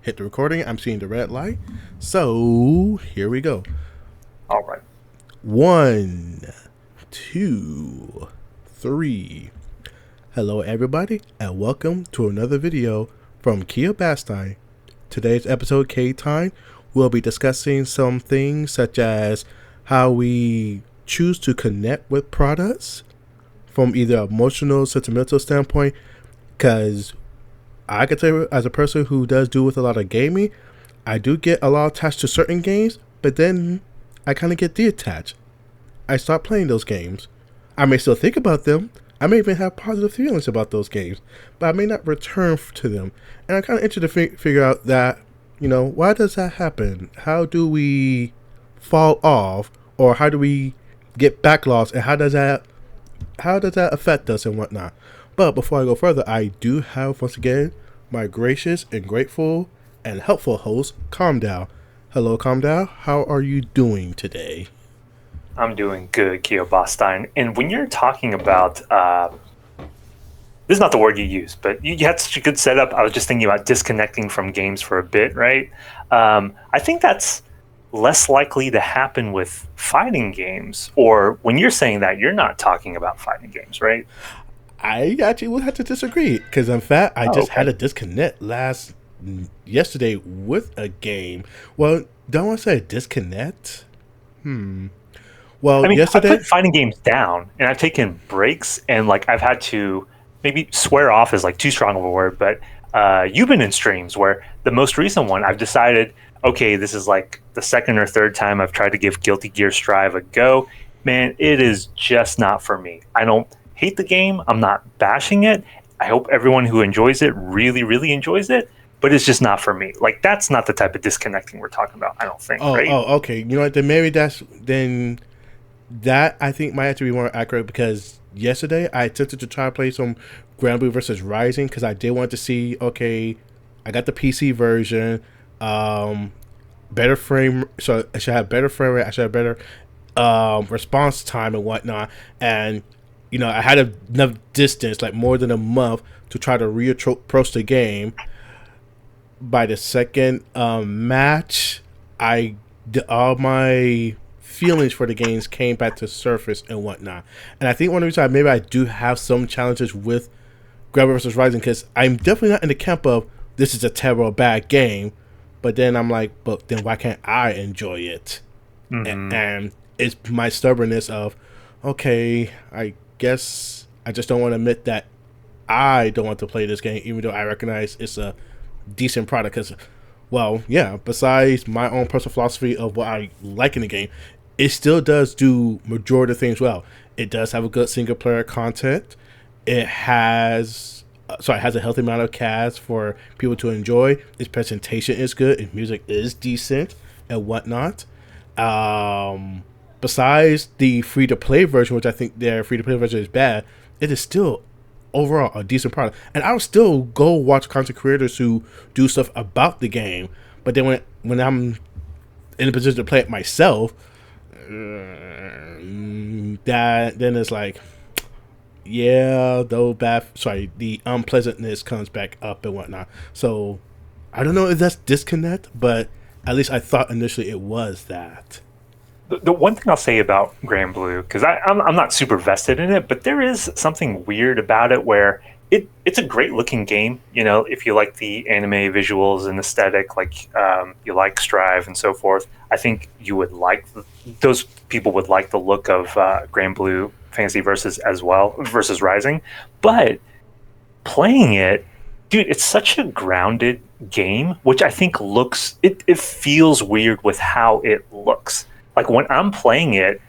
Hit the recording. I'm seeing the red light. So here we go. All right. 1, 2, 3. Hello, everybody, and welcome to another video from Keobastein. Today's episode, K-TEIN, we'll be discussing some things such as how we choose to connect with products from either emotional, sentimental standpoint, because I can tell you, as a person who does do with a lot of gaming, I do get a lot attached to certain games, but then I kind of get detached. I stop playing those games. I may still think about them. I may even have positive feelings about those games, but I may not return to them. And I'm kind of interested to figure out that, why does that happen? How do we fall off, or how do we get back lost, and how does that affect us and whatnot? But before I go further, I do have, once again, my gracious and grateful and helpful host, CommDao. Hello, CommDao. How are you doing today? I'm doing good, Keobastein. And when you're talking about, this is not the word you use, but you had such a good setup. I was just thinking about disconnecting from games for a bit, right? I think that's less likely to happen with fighting games. Or when you're saying that, you're not talking about fighting games, right? I actually would have to disagree, because in fact, I just had Okay. a disconnect yesterday with a game. Well, don't want to say disconnect. Well, I mean, I yesterday. put fighting games down, and I've taken breaks, and like I've had to maybe swear off is like too strong of a word, but you've been in streams where the most recent one, I've decided, okay, this is like the second or third time I've tried to give Guilty Gear Strive a go. Man, it is just not for me. I don't hate the game. I'm not bashing it. I hope everyone who enjoys it really, really enjoys it, but it's just not for me. Like, that's not the type of disconnecting we're talking about, I don't think, right? Okay. You know what? Then maybe that I think might have to be more accurate, because yesterday I attempted to try to play some Grand Blue versus Rising, because I did want to see. Okay, I got the PC version, better frame. So I should have better frame rate. I should have better response time and whatnot. And I had enough distance, like more than a month, to try to reapproach the game. By the second match, all my feelings for the games came back to surface and whatnot. And I think one of the reasons maybe I do have some challenges with Gravity vs. Rising, because I'm definitely not in the camp of this is a terrible bad game, but then I'm like, but then why can't I enjoy it? Mm-hmm. And it's my stubbornness of, okay, I guess I just don't want to admit that I don't want to play this game, even though I recognize it's a decent product. Because, well, yeah, besides my own personal philosophy of what I like in the game, it still does do majority of things well. It does have a good single player content. It has it has a healthy amount of cast for people to enjoy. Its presentation is good. Its music is decent and whatnot. Besides the free to play version, which I think their free to play version is bad, it is still overall a decent product. And I'll still go watch content creators who do stuff about the game. But then when I'm in a position to play it myself, that then it's like, yeah, the unpleasantness comes back up and whatnot. So I don't know if that's disconnect, but at least I thought initially it was that. The one thing I'll say about Grand Blue, because I'm not super vested in it, but there is something weird about it where it's a great looking game. If you like the anime visuals and aesthetic, like you like Strive and so forth, I think you would like those people would like the look of Grand Blue Fantasy versus Rising. But playing it, dude, it's such a grounded game, which I think it feels weird with how it looks. Like when I'm playing it,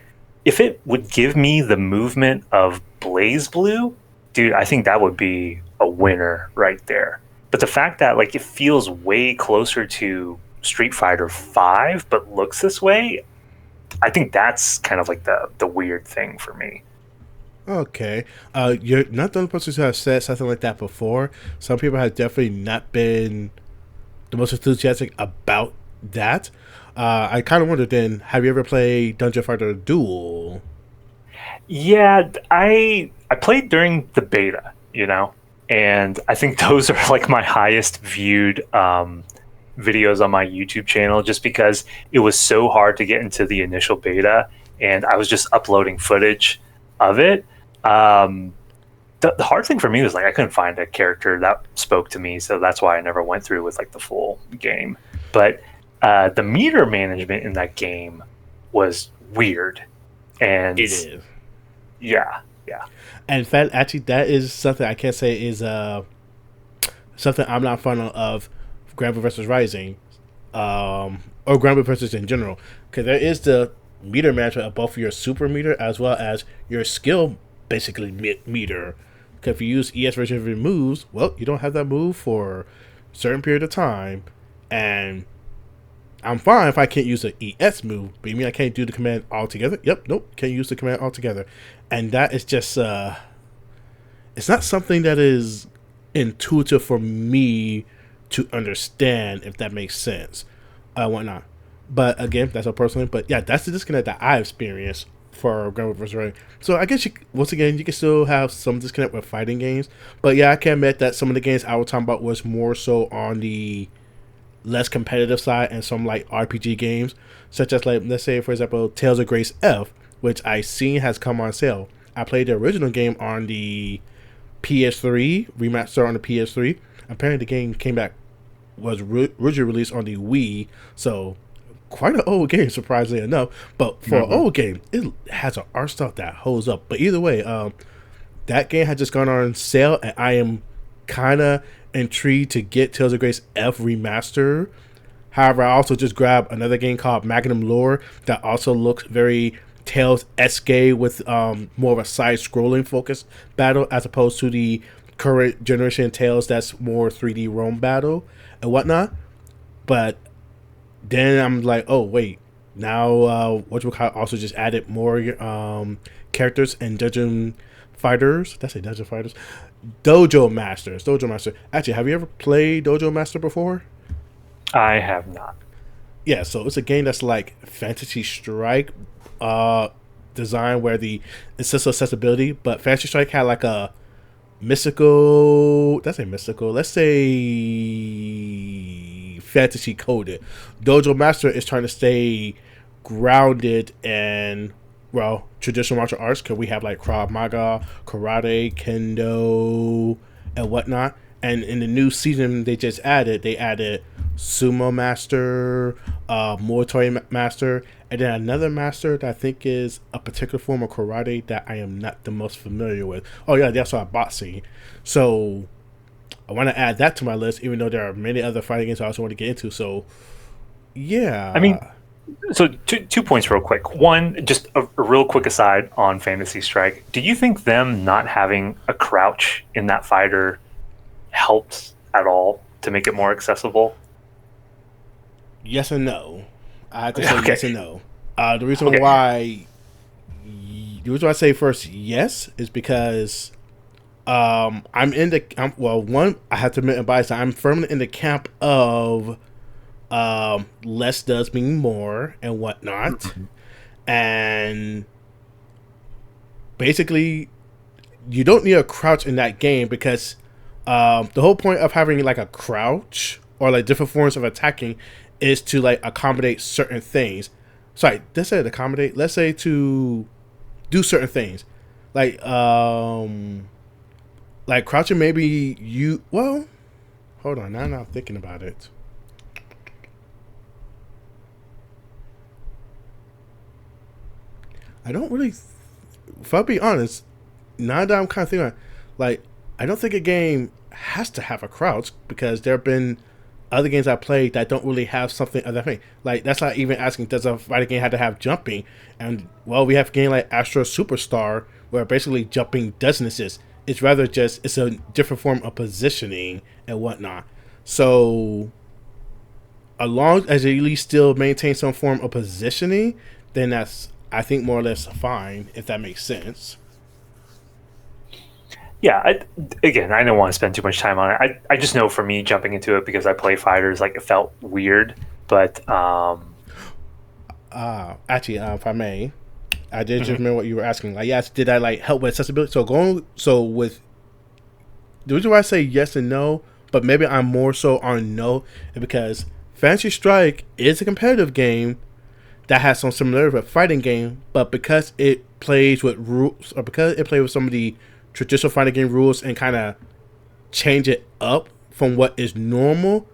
if it would give me the movement of Blaze Blue, dude, I think that would be a winner right there. But the fact that like it feels way closer to Street Fighter 5 but looks this way, I think that's kind of like the weird thing for me. Okay. You're not the only person who has said something like that before. Some people have definitely not been the most enthusiastic about that. I kind of wonder then, have you ever played Dungeon Fighter Duel? Yeah, I played during the beta, and I think those are like my highest viewed videos on my YouTube channel just because it was so hard to get into the initial beta, and I was just uploading footage of it. The hard thing for me was like I couldn't find a character that spoke to me, so that's why I never went through with like the full game. But the meter management in that game was weird, and It is. yeah. And in fact, actually, that is something I can't say is something I'm not fond of Granblue versus Rising, or Granblue versus in general, because there is the meter management of both your super meter as well as your skill, basically meter. Because if you use ES version of your moves, well, you don't have that move for a certain period of time, and I'm fine if I can't use the ES move, but you mean I can't do the command altogether? Yep, nope, can't use the command altogether. And that is just, it's not something that is intuitive for me to understand, if that makes sense, whatnot. But again, that's a personal. But yeah, that's the disconnect that I experienced for Granblue vs. Rising. So I guess once again, you can still have some disconnect with fighting games. But yeah, I can admit that some of the games I was talking about was more so on the less competitive side, and some like RPG games, such as like, let's say for example, Tales of Grace F, which I seen has come on sale. I played the original game on the PS3 remaster on the PS3. Apparently, the game came back was originally released on the Wii, so quite an old game, surprisingly enough. But for an old game, it has an art style that holds up. But either way, that game had just gone on sale, and I am kind of intrigued to get Tales of Grace F remaster. However, I also just grabbed another game called Magnum Lore that also looks very Tales-esque with more of a side-scrolling focused battle, as opposed to the current generation Tales that's more 3D roam battle and whatnot. But then I'm like, oh wait, now whatchamacallit also just added more characters and dungeon fighters. That's a dungeon fighters. Dojo Masters. Actually, have you ever played Dojo Master before? I have not. Yeah, so it's a game that's like Fantasy Strike design, where it's just accessibility, but Fantasy Strike had like a mystical, let's say fantasy coded. Dojo Master is trying to stay grounded in, well, traditional martial arts, because we have like Krav Maga, karate, kendo, and whatnot. And in the new season they added Sumo Master, Muay Thai Master, and then another master that I think is a particular form of karate that I am not the most familiar with. Oh yeah, they also have boxing. So I want to add that to my list, even though there are many other fighting games I also want to get into. So yeah. I mean, so two points real quick. One, just a real quick aside on Fantasy Strike. Do you think them not having a crouch in that fighter helped at all to make it more accessible? Yes and no. I have to say yes and no. The reason why I say first yes is because I have to admit and bias, I'm firmly in the camp of less does mean more and whatnot. And basically you don't need a crouch in that game, because the whole point of having like a crouch or like different forms of attacking is to like accommodate certain things. Sorry, let's say accommodate. Let's say to do certain things, like crouching. Maybe you. Well, hold on. Now I'm thinking about it. I don't really. If I'll be honest, now that I'm kind of thinking, like, I don't think a game has to have a crouch, because there have been other games I played that don't really have something other thing. Like, that's not even asking, does a fighting game have to have jumping? And, well, we have a game like Astro Superstar, where basically jumping doesn't exist. It's rather just, it's a different form of positioning and whatnot. So, as long as it at least still maintain some form of positioning, then that's, I think, more or less fine, if that makes sense. Yeah, I don't want to spend too much time on it. I just know for me, jumping into it because I play fighters, like, it felt weird. But actually, if I may, I did just remember what you were asking. Like, yes, did I like help with accessibility? So with the reason why I say yes and no, but maybe I'm more so on no, is because Fantasy Strike is a competitive game that has some similarity with a fighting game, but because it plays with rules, or because it plays with some of the traditional fighting game rules and kind of change it up from what is normal,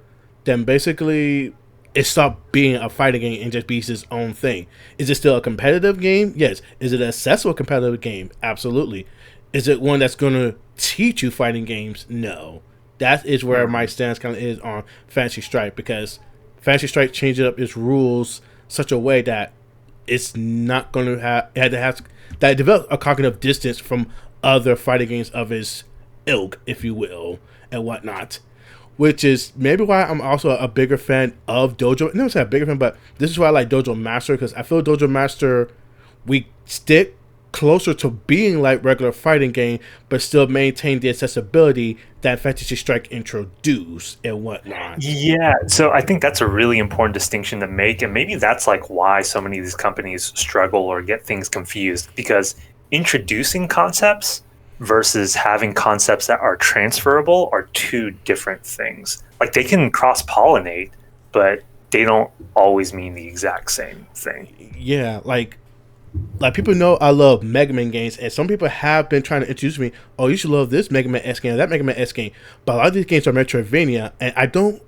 then basically it stopped being a fighting game and just be its own thing. Is it still a competitive game? Yes. Is it an accessible competitive game? Absolutely. Is it one that's going to teach you fighting games? No. That is where my stance kind of is on Fantasy Strike, because Fantasy Strike changed up its rules such a way that it's not going to have, it had to have, that it developed a cognitive distance from other fighting games of its ilk, if you will, and whatnot. Which is maybe why I'm also a bigger fan of Dojo. Never say a bigger fan, but this is why I like Dojo Master, because I feel Dojo Master, we stick closer to being like regular fighting game, but still maintain the accessibility that Fantasy Strike introduced and whatnot. Yeah, so I think that's a really important distinction to make, and maybe that's like why so many of these companies struggle or get things confused, because introducing concepts versus having concepts that are transferable are two different things. Like, they can cross-pollinate, but they don't always mean the exact same thing. Yeah, like people know I love Mega Man games, and some people have been trying to introduce me. Oh, you should love this Mega Man S game, that Mega Man S game. But a lot of these games are Metroidvania, and I don't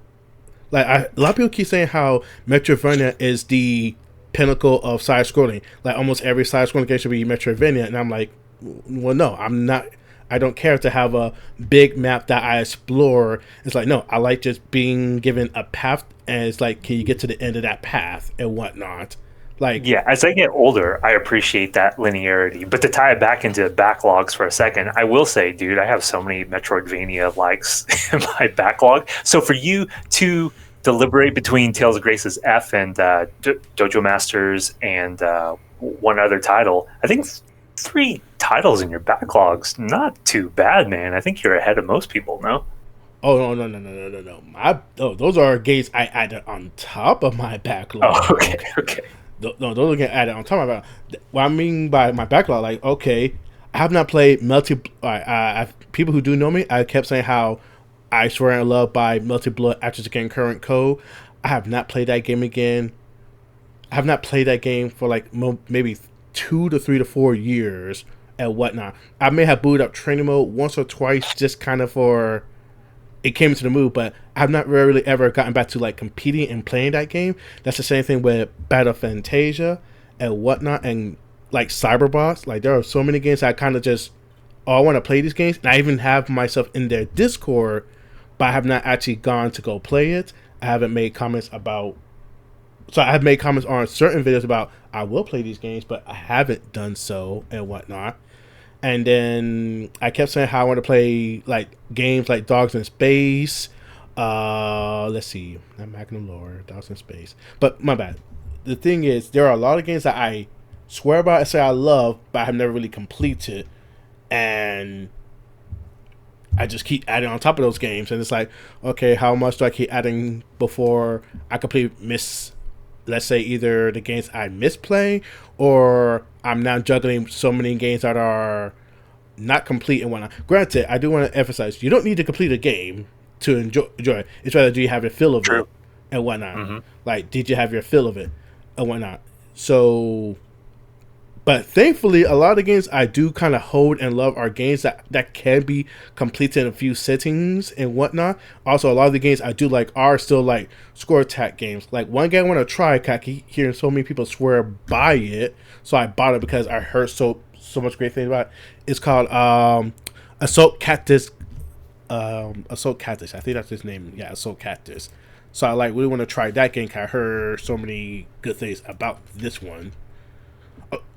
like. A lot of people keep saying how Metroidvania is the pinnacle of side scrolling. Like, almost every side scrolling game should be Metroidvania, and I'm like, well, no, I'm not. I don't care to have a big map that I explore. It's like, no, I like just being given a path, and it's like, can you get to the end of that path and whatnot? Like, yeah, as I get older, I appreciate that linearity. But to tie it back into backlogs for a second, I will say, dude, I have so many Metroidvania likes in my backlog. So for you to deliberate between Tales of Grace's F and Dojo Masters and one other title, I think 3 titles in your backlog's not too bad, man. I think you're ahead of most people, no? oh no. Those are games I added on top of my backlog. Oh, okay. No, those are getting added on top of my backlog. What I mean by my backlog, like, okay, I have not played people who do know me, I kept saying how I swear in love by Melty Blood Actors Again Current Code. I have not played that game again. I have not played that game for like maybe 2 to 3 to 4 years and whatnot. I may have booted up training mode once or twice, just kind of for it came into the mood, but I've not really ever gotten back to like competing and playing that game. That's the same thing with Battle Fantasia and whatnot, and like Cyberboss. Like, there are so many games that I kind of just, oh, I want to play these games, and I even have myself in their Discord, but I have not actually gone to go play it. I haven't made comments about. So I have made comments on certain videos about I will play these games, but I haven't done so and whatnot. And then I kept saying how I want to play like games like Dogs in Space. Let's see, not Magnum Lore, Dogs in Space. But my bad. The thing is, there are a lot of games that I swear by and say I love, but I have never really completed, and I just keep adding on top of those games. And it's like, okay, how much do I keep adding before I completely miss? Let's say either the games I miss playing, or I'm now juggling so many games that are not complete and whatnot. Granted, I do want to emphasize, you don't need to complete a game to enjoy it. It's rather, do you have your fill of it and whatnot. Mm-hmm. Like, did you have your fill of it and whatnot? So, but thankfully, a lot of the games I do kind of hold and love are games that can be completed in a few settings and whatnot. Also, a lot of the games I do like are still like score attack games. Like, one game I want to try, I keep hearing so many people swear by it, so I bought it because I heard so much great things about it. It's called Assault Cactus. Assault Cactus, I think that's his name. Yeah, Assault Cactus. So I like really want to try that game because I heard so many good things about this one.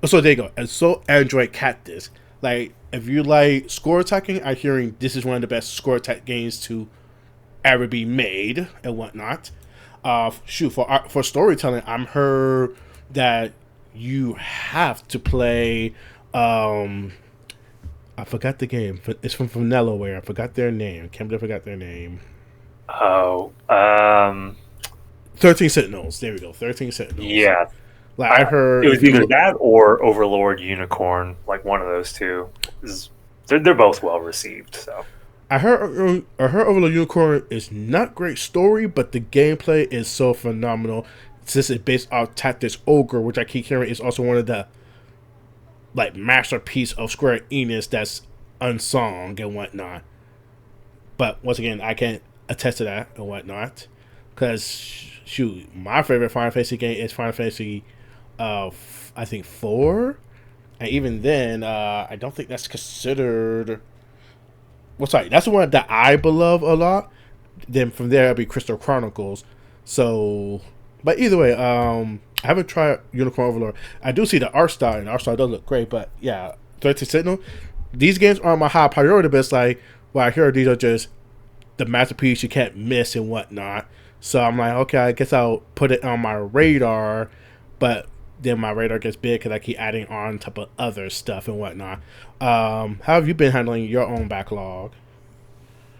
So there you go. Assault Android Cactus. Like, if you like score attacking, I'm hearing this is one of the best score attack games to ever be made and whatnot. For storytelling, I'm heard that you have to play. I forgot the game. It's from Vanillaware. I forgot their name. Can't believe I forgot their name. 13 Sentinels. There we go. 13 Sentinels. Yeah. Like, I heard it was either that or Overlord Unicorn, like one of those two. They're both well received. So I heard Overlord Unicorn is not great story, but the gameplay is so phenomenal. Since it's based off Tactics Ogre, which I keep hearing is also one of the like masterpiece of Square Enix that's unsung and whatnot. But once again, I can't attest to that and whatnot. Because shoot, my favorite Final Fantasy game is Final Fantasy, I think 4, and even then, I don't think that's considered. Well, sorry, that's the one that I love a lot. Then from there, it'll be Crystal Chronicles. So, but either way, I haven't tried Unicorn Overlord. I do see the art style, and the art style does look great. But yeah, 13 Sentinel. These games aren't my high priority, but it's like, well, I hear these are just the masterpiece you can't miss and whatnot. So I'm like, okay, I guess I'll put it on my radar, but then my radar gets big because I keep adding on top of other stuff and whatnot. How have you been handling your own backlog?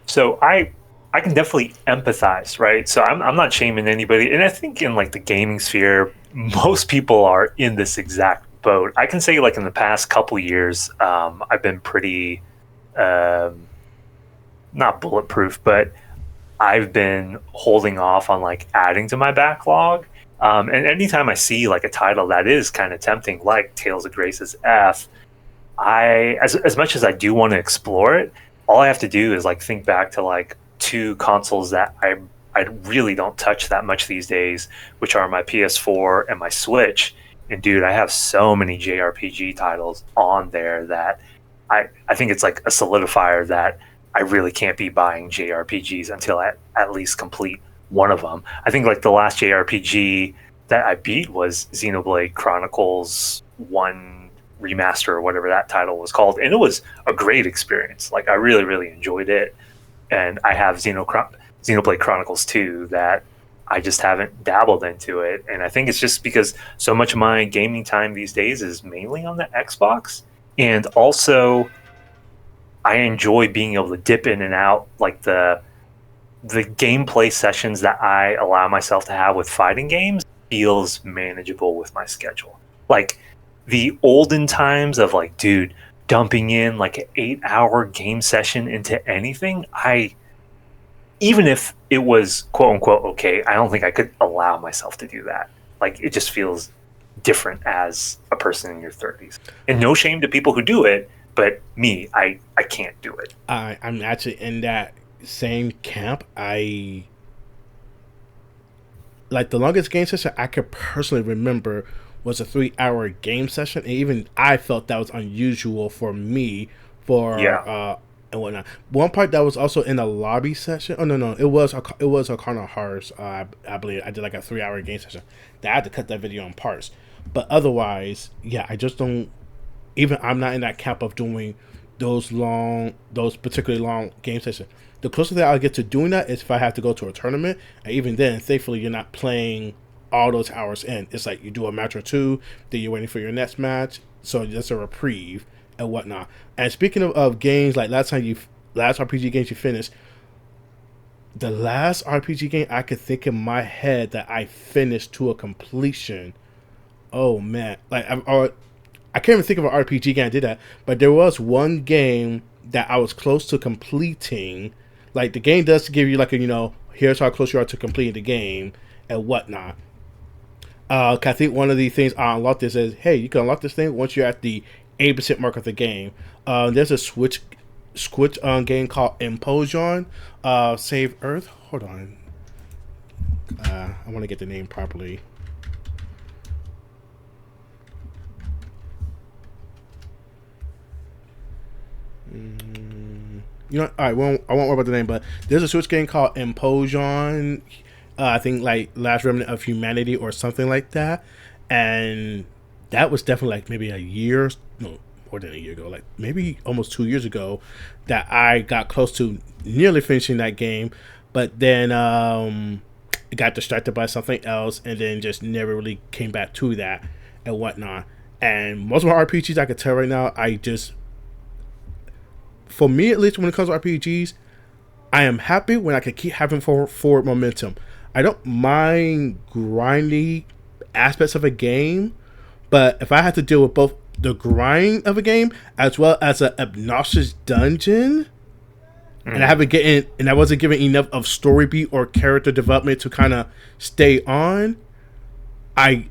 So I can definitely empathize, right? So I'm not shaming anybody, and I think in like the gaming sphere, most people are in this exact boat. I can say like in the past couple years, I've been pretty um, not bulletproof, but I've been holding off on like adding to my backlog. And anytime I see like a title that is kind of tempting, like Tales of Grace's F, as much as I do want to explore it, all I have to do is like think back to like two consoles that I really don't touch that much these days, which are my PS4 and my Switch. And dude, I have so many JRPG titles on there that I think it's like a solidifier that I really can't be buying JRPGs until I at least complete one of them. I think like the last JRPG that I beat was Xenoblade Chronicles 1 Remaster or whatever that title was called. And it was a great experience. Like I really, really enjoyed it. And I have Xenoblade Chronicles 2 that I just haven't dabbled into it. And I think it's just because so much of my gaming time these days is mainly on the Xbox. And also I enjoy being able to dip in and out like the gameplay sessions that I allow myself to have with fighting games feels manageable with my schedule. Like the olden times of like, dude, dumping in like an 8-hour game session into anything, even if it was quote unquote okay, I don't think I could allow myself to do that. Like it just feels different as a person in your 30s. And no shame to people who do it, but me, I can't do it. I'm actually in that same camp. I like the longest game session I could personally remember was a 3-hour game session, and even I felt that was unusual for me for Yeah. and whatnot. One part that was also in a lobby session. Oh no, it was a Carnal Hearts. I believe I did like a 3-hour game session. That I had to cut that video in parts, but otherwise, yeah, I just don't. Even I'm not in that camp of doing those particularly long game sessions. The closest that I'll get to doing that is if I have to go to a tournament, and even then, thankfully, you're not playing all those hours in. It's like you do a match or two, then you're waiting for your next match, so that's a reprieve and whatnot. And speaking of games, like last RPG games you finished, the last RPG game I could think in my head that I finished to a completion. Oh man, like I can't even think of an RPG game I did that, but there was one game that I was close to completing. Like the game does give you like a here's how close you are to completing the game and whatnot. 'Cause I think one of the things I unlocked this is, hey, you can unlock this thing once you're at the 80% mark of the game. There's a Switch game called Imposion, Save Earth. Hold on, I want to get the name properly. All right, I won't worry about the name, but there's a Switch game called Imposion. I think like Last Remnant of Humanity or something like that, and that was definitely like maybe a year, no, more than a year ago, like maybe almost 2 years ago, that I got close to nearly finishing that game, but then got distracted by something else, and then just never really came back to that and whatnot. And most of my RPGs, I could tell right now, for me at least, when it comes to RPGs, I am happy when I can keep having forward momentum. I don't mind grindy aspects of a game, but if I have to deal with both the grind of a game as well as an obnoxious dungeon, and I wasn't getting enough of story beat or character development to kind of stay on, I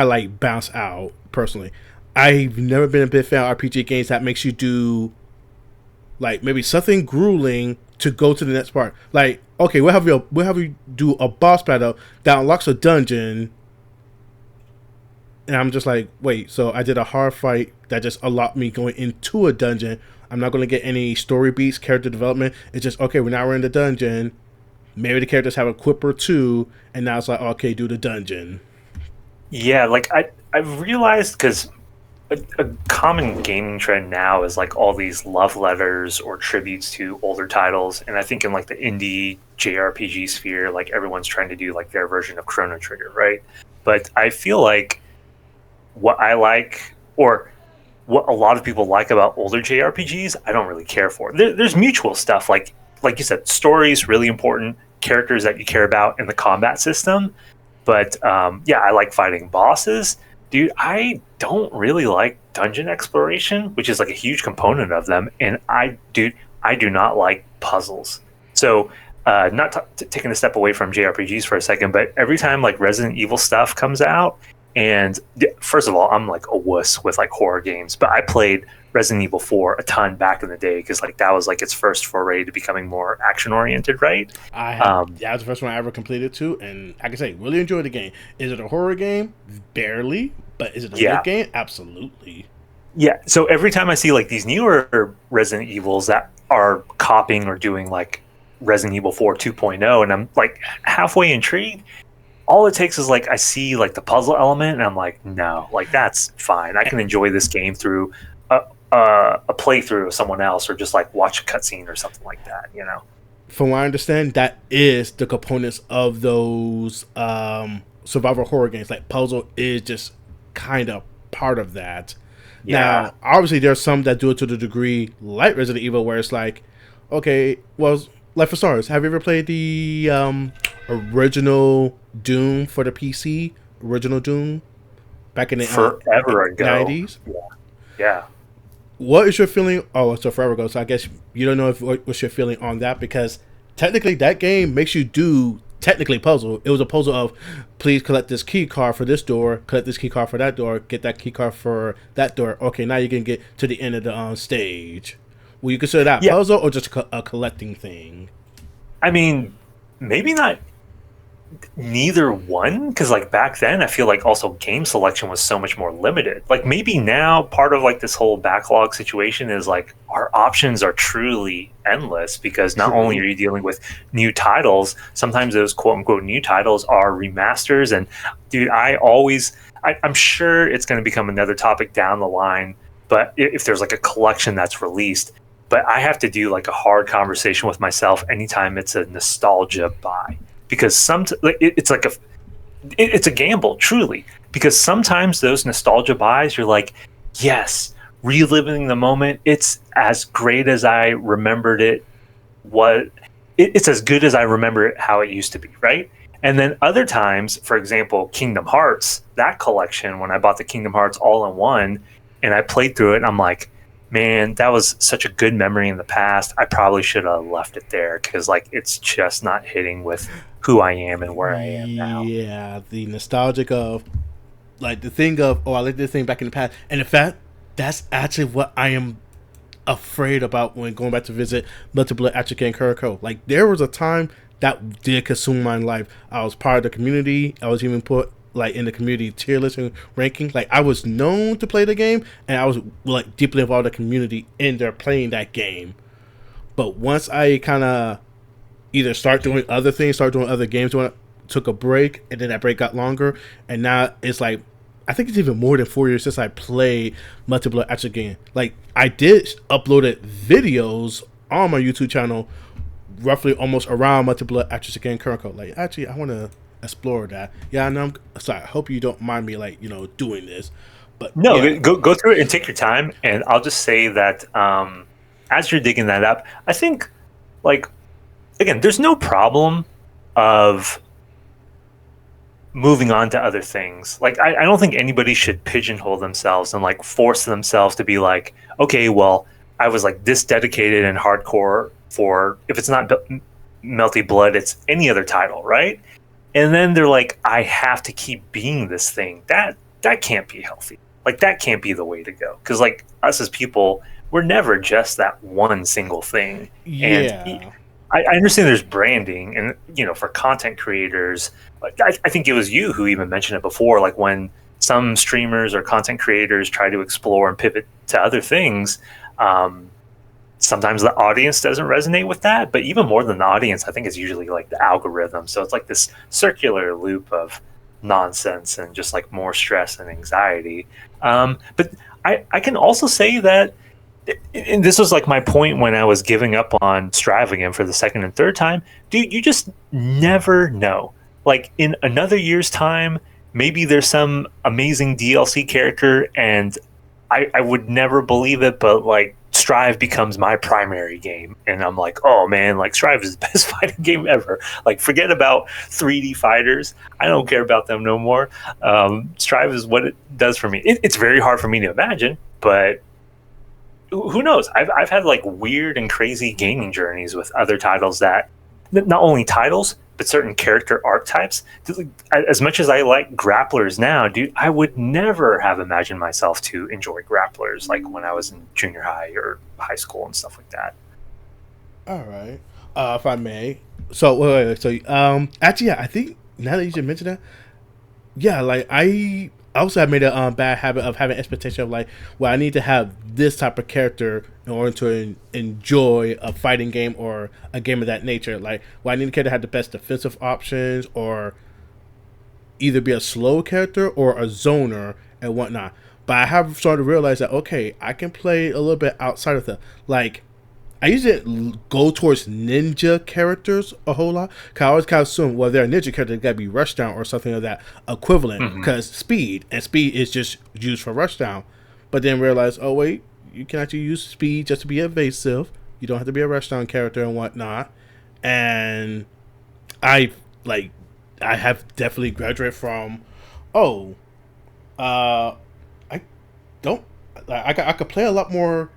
like bounce out personally. I've never been a big fan of RPG games that makes you do like maybe something grueling to go to the next part. Like, okay, we'll have you do a boss battle that unlocks a dungeon, and I'm just like, wait, so I did a hard fight that just allowed me going into a dungeon. I'm not going to get any story beats, character development. It's just, okay, we're in the dungeon. Maybe the characters have a quip or two, and now it's like, okay, do the dungeon. Yeah, like I've realized because a common gaming trend now is like all these love letters or tributes to older titles, and I think in like the indie JRPG sphere, like everyone's trying to do like their version of Chrono Trigger, right? But I feel like what I like, or what a lot of people like about older JRPGs, I don't really care for. There's mutual stuff, like you said, stories really important, characters that you care about, and the combat system. But yeah, I like fighting bosses. Dude, I don't really like dungeon exploration, which is like a huge component of them. And I do not like puzzles. So not taking a step away from JRPGs for a second, but every time like Resident Evil stuff comes out, and first of all, I'm like a wuss with like horror games, but I played Resident Evil 4 a ton back in the day because like that was like its first foray to becoming more action oriented, right? Yeah, that was the first one I ever completed too, and I can say really enjoyed the game. Is it a horror game? Barely, but is it a good game? Absolutely. Yeah. So every time I see like these newer Resident Evils that are copying or doing like Resident Evil 4 2.0, and I'm like halfway intrigued. All it takes is like I see like the puzzle element, and I'm like, no, like that's fine. I can enjoy this game through a playthrough of someone else, or just like watch a cutscene or something like that. You know. From what I understand, that is the components of those survival horror games. Like puzzle is just kind of part of that. Yeah. Now, obviously, there's some that do it to the degree like Resident Evil, where it's like, okay, well, like for stars, have you ever played the original Doom for the PC? Original Doom back in the forever ago 90s. Yeah. What is your feeling? Oh, it's so forever ago. So I guess you don't know what's your feeling on that, because technically that game makes you do technically puzzle. It was a puzzle of please collect this key card for this door, collect this key card for that door, get that key card for that door. Okay, now you can get to the end of the stage. Will you consider that puzzle or just a collecting thing? I mean, maybe not neither one, because like back then I feel like also game selection was so much more limited. Like maybe now part of like this whole backlog situation is like our options are truly endless, because not only are you dealing with new titles, sometimes those quote unquote new titles are remasters. And dude, I'm sure it's going to become another topic down the line, but if there's like a collection that's released, but I have to do like a hard conversation with myself anytime it's a nostalgia buy, because it's a gamble, truly, because sometimes those nostalgia buys, you're like, yes, reliving the moment, it's as great as I remembered it. It's as good as I remember it how it used to be, right? And then other times, for example, Kingdom Hearts, that collection, when I bought the Kingdom Hearts all-in-one and I played through it, I'm like, man, that was such a good memory in the past. I probably should have left it there, because like it's just not hitting with who I am and where I am now. Yeah, the nostalgic of like the thing of, oh, I like this thing back in the past. And in fact, that's actually what I am afraid about when going back to visit Multiple Atchika and Kuroko. Like there was a time that did consume my life. I was part of the community. I was even put like in the community tier list and ranking. Like I was known to play the game, and I was like deeply involved in the community in there playing that game. But once I kind of either start doing other things, start doing other games, when I took a break, and then that break got longer, and now it's like I think it's even more than 4 years since I played Multiple Atchika. Like I did uploaded videos on my YouTube channel roughly almost around Multiple Atchika and Kuroko. Like actually I want to explore that. Yeah, I know. Sorry, I hope you don't mind me like doing this, but no, yeah. go through it and take your time. And I'll just say that as you're digging that up, I think like again, there's no problem of moving on to other things. Like I don't think anybody should pigeonhole themselves and like force themselves to be like, okay, well, I was like this dedicated and hardcore for, if it's not Melty Blood, it's any other title, right? And then they're like, I have to keep being this thing. That can't be healthy. Like, that can't be the way to go. Because, like, us as people, we're never just that one single thing. Yeah. And I understand there's branding, and, you know, for content creators, like, I think it was you who even mentioned it before, like when some streamers or content creators try to explore and pivot to other things, sometimes the audience doesn't resonate with that. But even more than the audience, I think it's usually like the algorithm. So it's like this circular loop of nonsense and just like more stress and anxiety. But I can also say that, and this was like my point when I was giving up on Strive again for the second and third time, dude, you just never know. Like, in another year's time, maybe there's some amazing DLC character, and I would never believe it, but like Strive becomes my primary game, and I'm like, oh man, like Strive is the best fighting game ever. Like, forget about 3D fighters. I don't care about them no more. Strive is what it does for me. It's very hard for me to imagine, but who knows? I've had like weird and crazy gaming journeys with other titles, that not only titles but certain character archetypes. As much as I like grapplers now, dude, I would never have imagined myself to enjoy grapplers like when I was in junior high or high school and stuff like that. All right. If I may. So wait. So actually, yeah, I think now that you should mention that, yeah, like I also have made a bad habit of having expectation of like, well, I need to have this type of character in order to enjoy a fighting game or a game of that nature. Like, well, I need a character to have the best defensive options, or either be a slow character or a zoner and whatnot. But I have started to realize that, okay, I can play a little bit outside of that. Like, I usually go towards ninja characters a whole lot. Cause I always kind of assume, well, they're a ninja character, they gotta be rushdown or something of that equivalent. Because speed is just used for rushdown. But then realize, oh wait, you can actually use speed just to be evasive. You don't have to be a rushdown character and whatnot. And I have definitely graduated from, I don't, I could play a lot more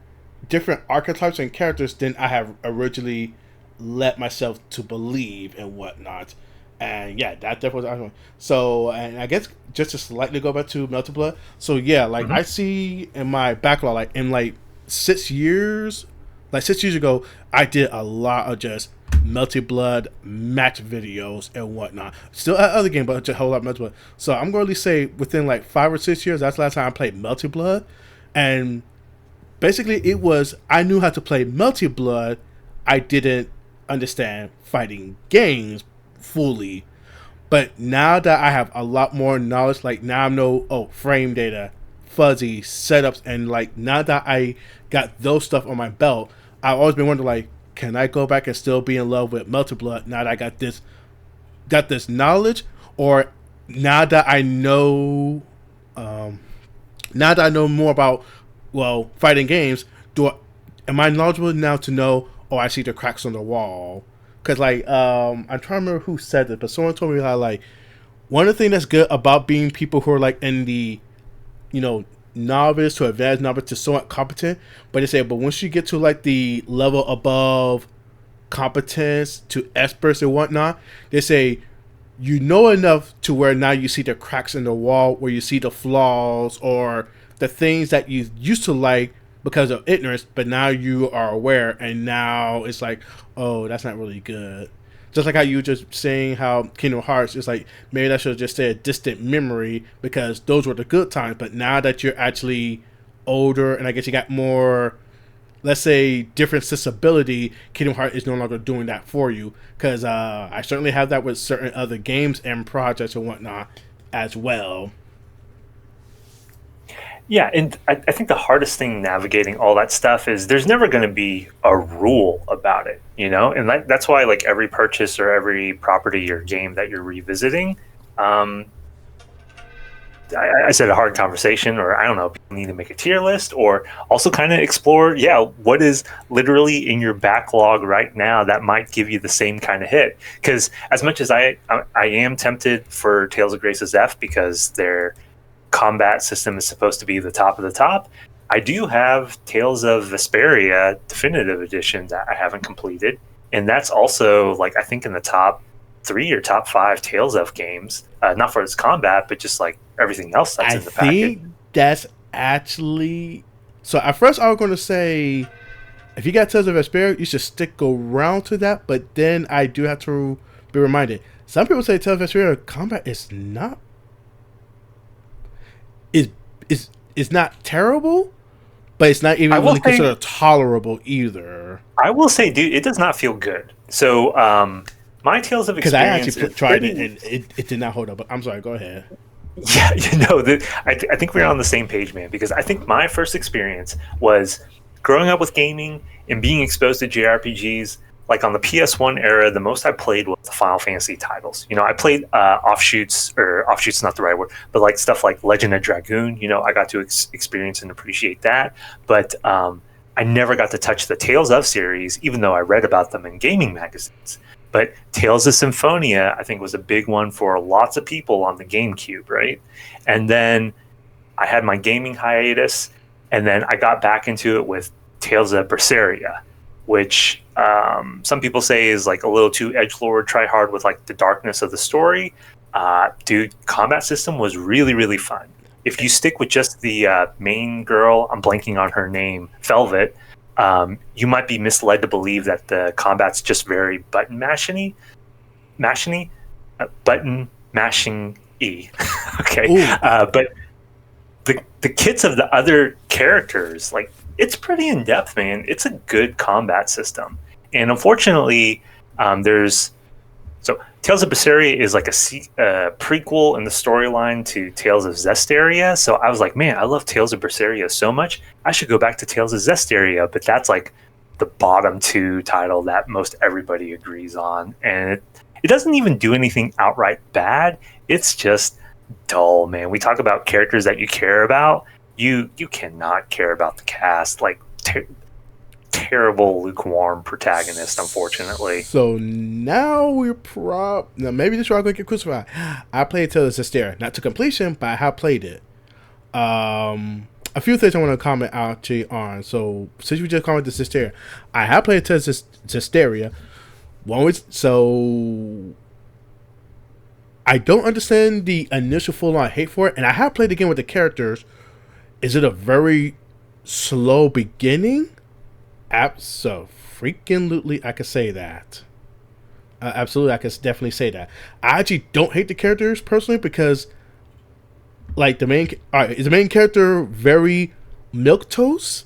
different archetypes and characters than I have originally let myself to believe and whatnot. And yeah, that definitely was. So, and I guess just to slightly go back to Melted Blood. So yeah, like I see in my backlog, like in like 6 years, like 6 years ago, I did a lot of just Melted Blood match videos and whatnot. Still other game, but just a whole lot of Melted Blood. So I'm going to say within like 5 or 6 years, that's the last time I played Melted Blood. And basically, it was, I knew how to play Melty Blood. I didn't understand fighting games fully. But now that I have a lot more knowledge, like now I know, frame data, fuzzy, setups, and like now that I got those stuff on my belt, I've always been wondering, like, can I go back and still be in love with Melty Blood now that I got this knowledge? Or now that I know, more about, well, fighting games, am I knowledgeable now to know, I see the cracks on the wall? Because, like, I'm trying to remember who said it, but someone told me how, like, one of the things that's good about being people who are, like, in the, novice to advanced novice to somewhat competent, but they say, but once you get to, like, the level above competence to experts and whatnot, they say, you know enough to where now you see the cracks in the wall, where you see the flaws, or the things that you used to like because of ignorance, but now you are aware, and now it's like, oh, that's not really good. Just like how you were just saying how Kingdom Hearts is like, maybe that should just say a distant memory because those were the good times, but now that you're actually older and I guess you got more, let's say, different sensibility, Kingdom Hearts is no longer doing that for you. Because I certainly have that with certain other games and projects and whatnot as well. Yeah, and I think the hardest thing navigating all that stuff is there's never going to be a rule about it, And that's why, like, every purchase or every property or game that you're revisiting, I said a hard conversation, or I don't know, people need to make a tier list, or also kind of explore, what is literally in your backlog right now that might give you the same kind of hit. Because as much as I am tempted for Tales of Grace's F because their combat system is supposed to be the top of the top, I do have Tales of Vesperia Definitive Edition that I haven't completed, and that's also like I think in the top 3 or top 5 Tales of games. Not for its combat, but just like everything else that's I in the package. think that's actually. So at first I was going to say, if you got Tales of Vesperia, you should stick around to that. But then I do have to be reminded. Some people say Tales of Vesperia combat is not is not terrible, but it's not even really considered tolerable either. I will say, dude, it does not feel good. So my Tales of Because I Experience actually tried it and it did not hold up. But I'm sorry, go ahead. Yeah, I think we're on the same page, man, because I think my first experience was growing up with gaming and being exposed to JRPGs. Like on the PS1 era, the most I played was the Final Fantasy titles. I played offshoots not the right word, but like stuff like Legend of Dragoon. I got to experience and appreciate that. But I never got to touch the Tales of series, even though I read about them in gaming magazines. But Tales of Symphonia, I think, was a big one for lots of people on the GameCube, right? And then I had my gaming hiatus, and then I got back into it with Tales of Berseria, which some people say is like a little too edgelord, try hard with like the darkness of the story. Dude, combat system was really, really fun. If you stick with just the main girl, I'm blanking on her name, Velvet, you might be misled to believe that the combat's just very button mashing E. Okay, but the kits of the other characters, like, it's pretty in depth, man. It's a good combat system, and unfortunately, Tales of Berseria is like a prequel in the storyline to Tales of Zestiria. So I was like, man, I love Tales of Berseria so much. I should go back to Tales of Zestiria, but that's like the bottom 2 title that most everybody agrees on. And it doesn't even do anything outright bad. It's just dull, man. We talk about characters that you care about. You cannot care about the cast. Like, terrible, lukewarm protagonist, unfortunately. So now maybe this is where I'm going to get crucified. I played Tales of Zestiria, not to completion, but I have played it. A few things I want to comment out to you on. So since we just commented Zestiria, I have played Tales of Zestiria. So I don't understand the initial full-on hate for it, and I have played the game with the characters. Is it a very slow beginning? Absolutely, I could say that. Absolutely, I could definitely say that. I actually don't hate the characters personally because, like, is the main character very milquetoast?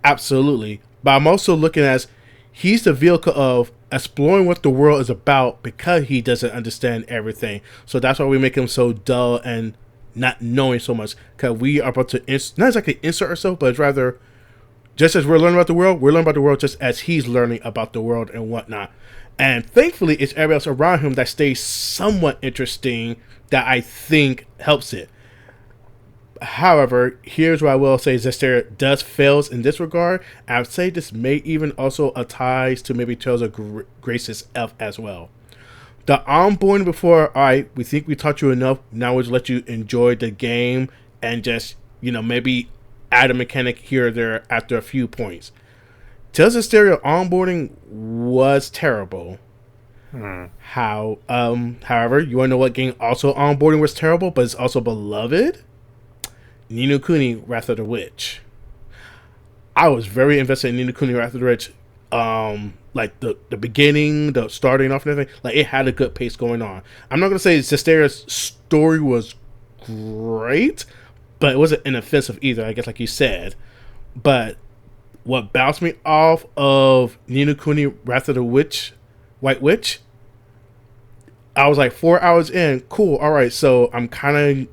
Absolutely, but I'm also looking at he's the vehicle of exploring what the world is about because he doesn't understand everything. So that's why we make him so dull and not knowing so much, because we are about to not exactly insert ourselves, but it's rather just as we're learning about the world just as he's learning about the world and whatnot. And thankfully, it's everybody else around him that stays somewhat interesting that I think helps it. However, here's what I will say: Zestiria does fails in this regard. I would say this may even also ties to maybe Tales of Grace's F as well. The onboarding before, all right, we think we taught you enough. Now we'll just let you enjoy the game and just, maybe add a mechanic here or there after a few points. Tales of Zestiria onboarding was terrible. However, you want to know what game also onboarding was terrible, but it's also beloved? Ni no Kuni: Wrath of the Witch. I was very invested in Ni no Kuni: Wrath of the Witch. Like the beginning, the starting off and everything, like it had a good pace going on. I'm not gonna say Zestiria's story was great, but it wasn't inoffensive either, I guess, like you said. But what bounced me off of Ni no Kuni: Wrath of the White Witch, I was like 4 hours in, cool, alright, so I'm kind of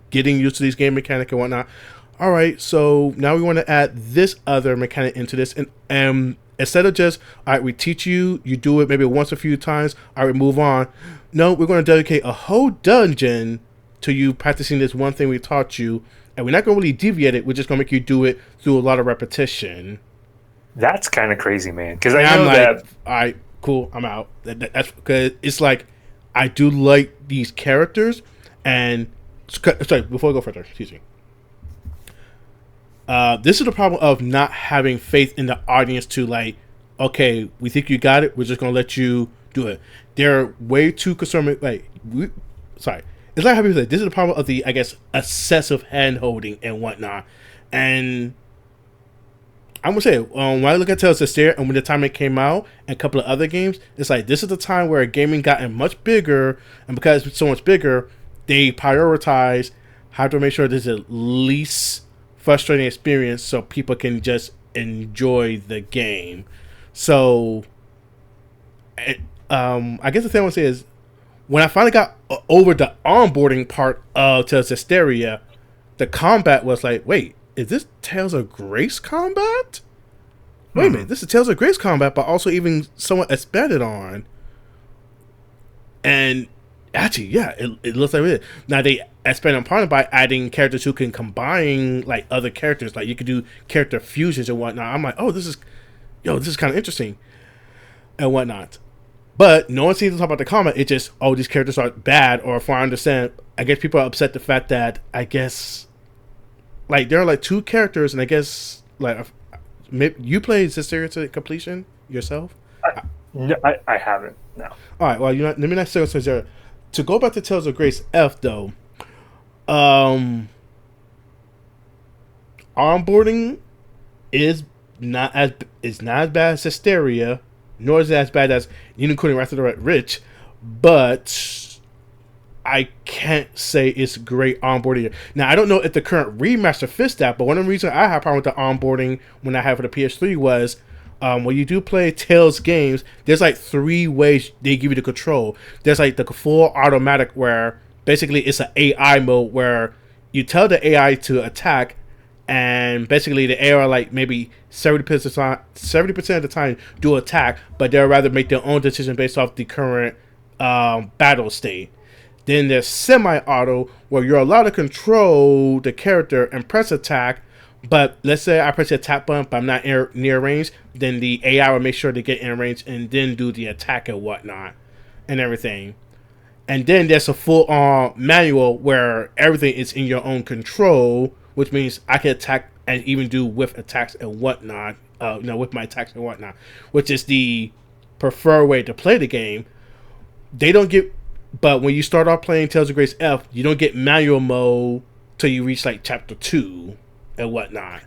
getting used to these game mechanics and whatnot. Alright, so now we want to add this other mechanic into this, and instead of just, alright, we teach you, you do it maybe once a few times, alright, move on. No, we're going to dedicate a whole dungeon to you practicing this one thing we taught you, and we're not going to really deviate it, we're just going to make you do it through a lot of repetition. That's kind of crazy, man, because I know that... Alright, cool, I'm out. That's because it's like, I do like these characters, and... Sorry, before I go further, excuse me. This is the problem of not having faith in the audience to like, okay, we think you got it. We're just gonna let you do it. They're way too concerned. Sorry, it's like how people say this is the problem of the, I guess, excessive hand holding and whatnot. And I'm gonna say, when I look at Tales of Stare and when the time it came out and a couple of other games, it's like this is the time where gaming gotten much bigger, and because it's so much bigger, they prioritize how to make sure there's the least frustrating experience so people can just enjoy the game. So, I guess the thing I want to say is, when I finally got over the onboarding part of Tales of Hysteria, the combat was like, wait, is this Tales of Grace combat? Wait a minute, this is Tales of Grace combat, but also even somewhat expanded on. And actually, yeah, it looks like it. Now they expand upon it by adding characters who can combine like other characters. Like you could do character fusions and whatnot. I'm like, oh, this is kind of interesting and whatnot. But no one seems to talk about the comment. It's just, oh, these characters are bad, or if I understand, I guess people are upset the fact that, I guess, like, there are, like, 2 characters, and I guess, like, you played Hysteria to completion yourself? No, I haven't, no. All right, well, you know, let me not say Hysteria. To go back to Tales of Grace F, though, onboarding is not as bad as Hysteria, nor is it as bad as Unicorn Wrath of the Red Rich, but I can't say it's great onboarding. Now, I don't know if the current remaster fits that, but one of the reasons I have problem with the onboarding when I had for the PS3 was when you do play Tales games, there's like 3 ways they give you the control. There's like the full automatic where basically it's an AI mode where you tell the AI to attack, and basically the AI like maybe 70% of the time do attack, but they'll rather make their own decision based off the current battle state. Then there's semi-auto where you're allowed to control the character and press attack, but let's say I press the attack button but I'm not near range, then the AI will make sure to get in range and then do the attack and whatnot and everything. And then there's a full-on manual where everything is in your own control, which means I can attack and even do with attacks and whatnot, with my attacks and whatnot, which is the preferred way to play the game. But when you start off playing Tales of Grace F, you don't get manual mode till you reach like chapter 2 and whatnot.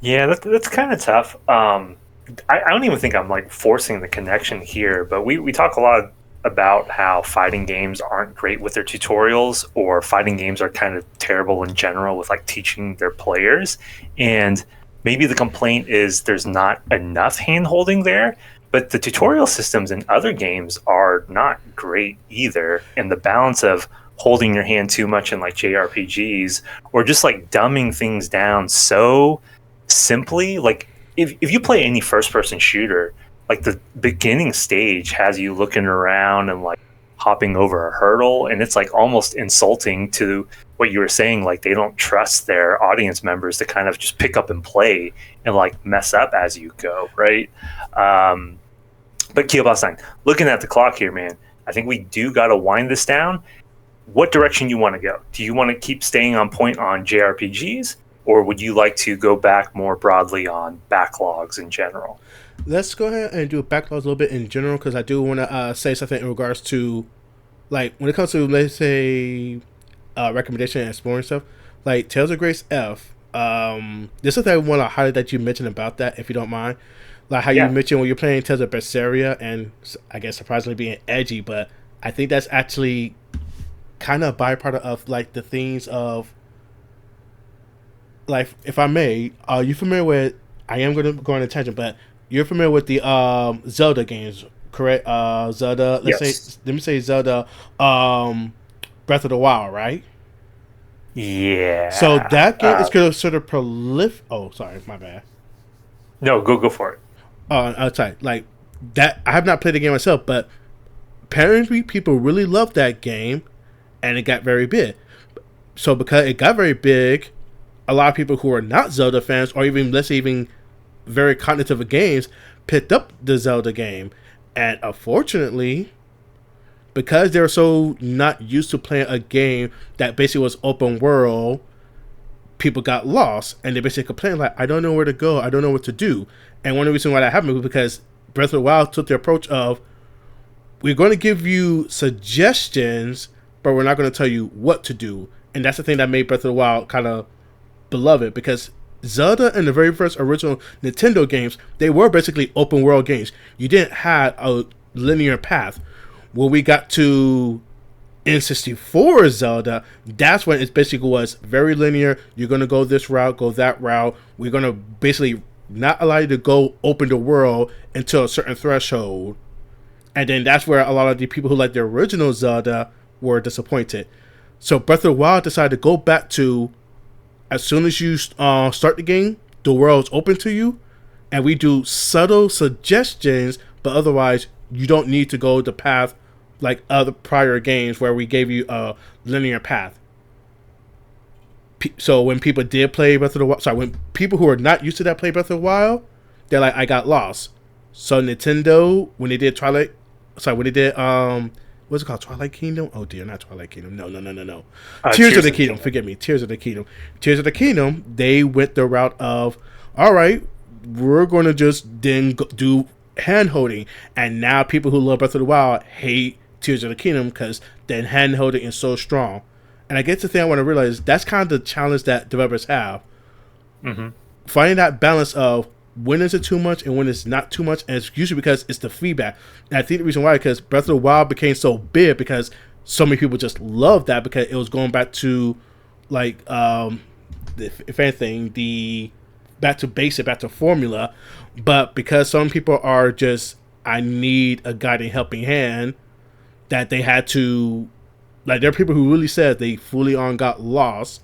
Yeah, that's kind of tough. I don't even think I'm like forcing the connection here, but we talk a lot about how fighting games aren't great with their tutorials, or fighting games are kind of terrible in general with like teaching their players. And maybe the complaint is there's not enough hand holding there, but the tutorial systems in other games are not great either. And the balance of holding your hand too much in like JRPGs, or just like dumbing things down so simply, like if you play any first person shooter, like the beginning stage has you looking around and like hopping over a hurdle, and it's like almost insulting to what you were saying, like they don't trust their audience members to kind of just pick up and play and like mess up as you go, right? But Keobastein, looking at the clock here, man, I think we do got to wind this down. What direction you want to go? Do you want to keep staying on point on JRPGs, or would you like to go back more broadly on backlogs in general? Let's go ahead and do backlogs a little bit in general, because I do want to say something in regards to, like, when it comes to, let's say, recommendation and exploring stuff, like Tales of Grace F. This is what I want to highlight that you mentioned about that, if you don't mind. Like how you mentioned when you're playing Tales of Berseria, and I guess surprisingly being edgy, but I think that's actually kind of a byproduct of like the themes of, like, if I may, are you familiar with, I am going to go on a tangent, but you're familiar with the Zelda games, correct? Zelda, let me say Zelda Breath of the Wild, right? Yeah. So that game is considered prolific. Oh, sorry, my bad. No, go for it. Sorry, like that. I have not played the game myself, but apparently people really loved that game, and it got very big. So because it got very big, a lot of people who are not Zelda fans, or even let's say even very cognitive of games, picked up the Zelda game, and unfortunately, because they're so not used to playing a game that basically was open world, people got lost and they basically complained like, I don't know where to go, I don't know what to do. And one of the reasons why that happened was because Breath of the Wild took the approach of, we're going to give you suggestions, but we're not going to tell you what to do. And that's the thing that made Breath of the Wild kind of beloved, because Zelda and the very first original Nintendo games, they were basically open world games. You didn't have a linear path. When we got to N64 Zelda, that's when it basically was very linear. You're going to go this route, go that route. We're going to basically not allow you to go open the world until a certain threshold. And then that's where a lot of the people who like the original Zelda were disappointed. So Breath of the Wild decided to go back to, as soon as you start the game, the world's open to you, and we do subtle suggestions, but otherwise you don't need to go the path like other prior games where we gave you a linear path. So when people did play Breath of the Wild, when people who are not used to that play Breath of the Wild, they're like, I got lost. So Nintendo, when they did what's it called? Twilight Kingdom? Oh dear, not Twilight Kingdom. No. Tears of the Kingdom. Forgive me. Tears of the Kingdom. Tears of the Kingdom, they went the route of, all right, we're going to just then do hand-holding. And now people who love Breath of the Wild hate Tears of the Kingdom because then hand-holding is so strong. And I guess the thing I want to realize, that's kind of the challenge that developers have. Mm-hmm. Finding that balance of, when is it too much and when it's not too much, and it's usually because it's the feedback. And I think the reason why is because Breath of the Wild became so big because so many people just loved that, because it was going back to like if anything, the back to basic, back to formula. But because some people are just, I need a guiding helping hand, that they had to, like, there are people who really said they fully on got lost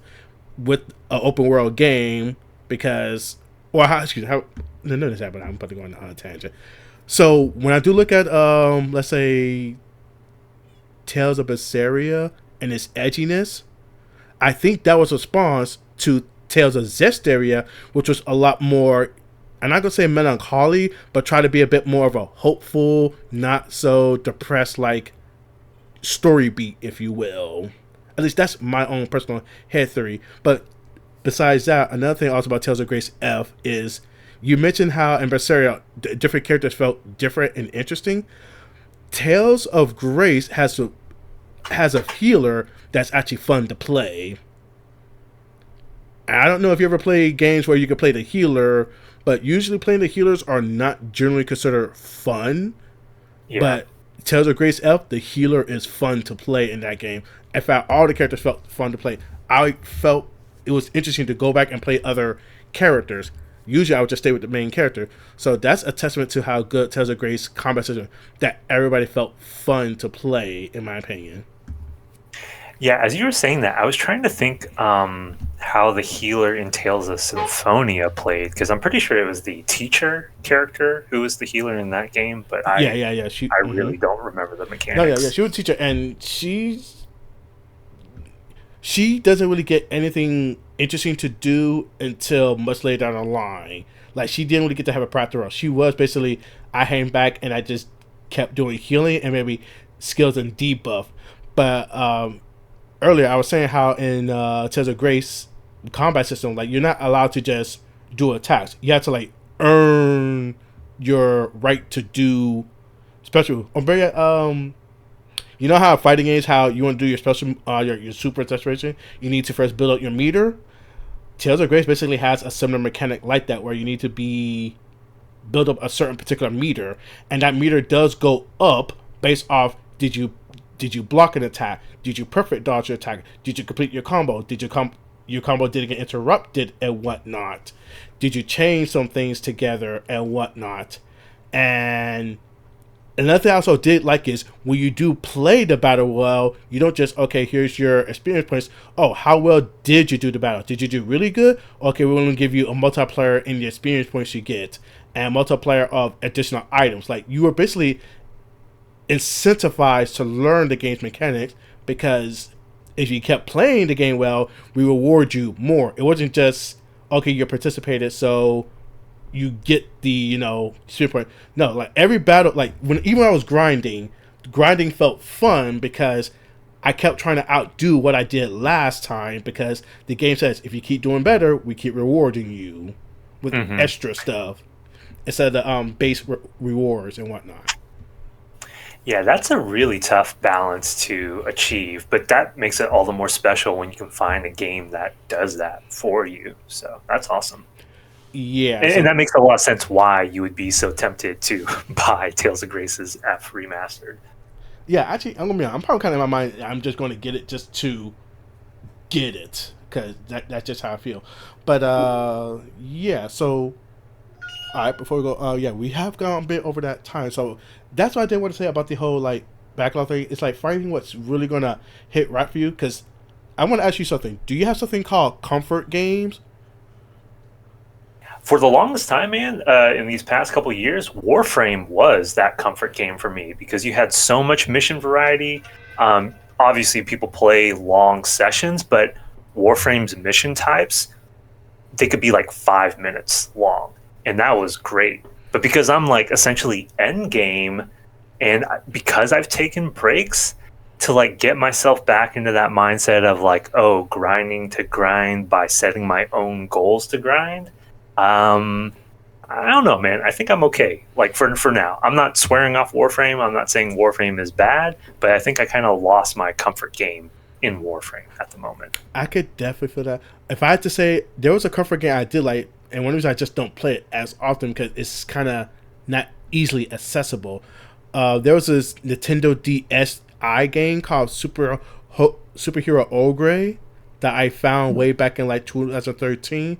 with an open world game because, or how, excuse me, how, no, this happened. I'm about to go on a tangent. So when I do look at, let's say, Tales of Berseria and its edginess, I think that was a response to Tales of Zestiria, which was a lot more, I'm not going to say melancholy, but try to be a bit more of a hopeful, not so depressed like story beat, if you will. At least that's my own personal head theory. But besides that, another thing also about Tales of Grace F is, you mentioned how in Berseria different characters felt different and interesting. Tales of Grace has a healer that's actually fun to play. I don't know if you ever played games where you can play the healer, but usually playing the healers are not generally considered fun. Yeah. But Tales of Grace F, the healer is fun to play in that game. In fact, all the characters felt fun to play. I felt it was interesting to go back and play other characters. Usually I would just stay with the main character. So that's a testament to how good Tales of Grace combat system, that everybody felt fun to play, in my opinion. Yeah, as you were saying that, I was trying to think how the healer in Tales of Symphonia played, because I'm pretty sure it was the teacher character who was the healer in that game, but I really don't remember the mechanics. She was a teacher, and she doesn't really get anything interesting to do until much later down the line. Like, she didn't really get to have a practice role. She was basically, I hang back and I just kept doing healing and maybe skills and debuff. But earlier I was saying how in Tales of Grace combat system, like, you're not allowed to just do attacks. You have to like earn your right to do special. You know how fighting games, how you want to do your special, your super restoration, you need to first build up your meter. Tales of Grace basically has a similar mechanic like that, where you need to build up a certain particular meter, and that meter does go up based off, did you block an attack? Did you perfect dodge your attack? Did you complete your combo? Did your combo didn't get interrupted and whatnot? Did you change some things together and whatnot? And another thing I also did like is, when you do play the battle well, you don't just, okay, here's your experience points. Oh, how well did you do the battle? Did you do really good? Okay, we're going to give you a multiplier in the experience points you get, and multiplier of additional items. Like, you were basically incentivized to learn the game's mechanics, because if you kept playing the game well, we reward you more. It wasn't just, okay, you participated, so you get the, spirit point. No, like, every battle, like, even when I was grinding felt fun, because I kept trying to outdo what I did last time because the game says if you keep doing better, we keep rewarding you with Hmm. extra stuff instead of the base rewards and whatnot. Yeah, that's a really tough balance to achieve, but that makes it all the more special when you can find a game that does that for you. So that's awesome. Yeah, And so that makes a lot of sense why you would be so tempted to buy Tales of Grace's F remastered. yeah, actually, I'm gonna be honest, I'm probably kind of in my mind. I'm just going to get it just to get it because that's just how I feel. But yeah, so all right, before we go, yeah, we have gone a bit over that time, so that's what I did want to say about the whole like backlog thing. It's like finding what's really gonna hit right for you. Because I want to ask you something. Do you have something called comfort games? For the longest time, man, in these past couple of years, Warframe was that comfort game for me because you had so much mission variety. Obviously, people play long sessions, but Warframe's mission types, they could be like 5 minutes long, and that was great. But because I'm like essentially end game, and because I've taken breaks to like get myself back into that mindset of like, oh, grinding to grind by setting my own goals to grind. Um, I don't know, man. I think I'm okay. Like for now, I'm not swearing off Warframe. I'm not saying Warframe is bad, but I think I kind of lost my comfort game in Warframe at the moment. I could definitely feel that. If I had to say, there was a comfort game I did like, and one reason I just don't play it as often because it's kind of not easily accessible. There was this Nintendo DSi game called Superhero Ogre that I found way back in like 2013.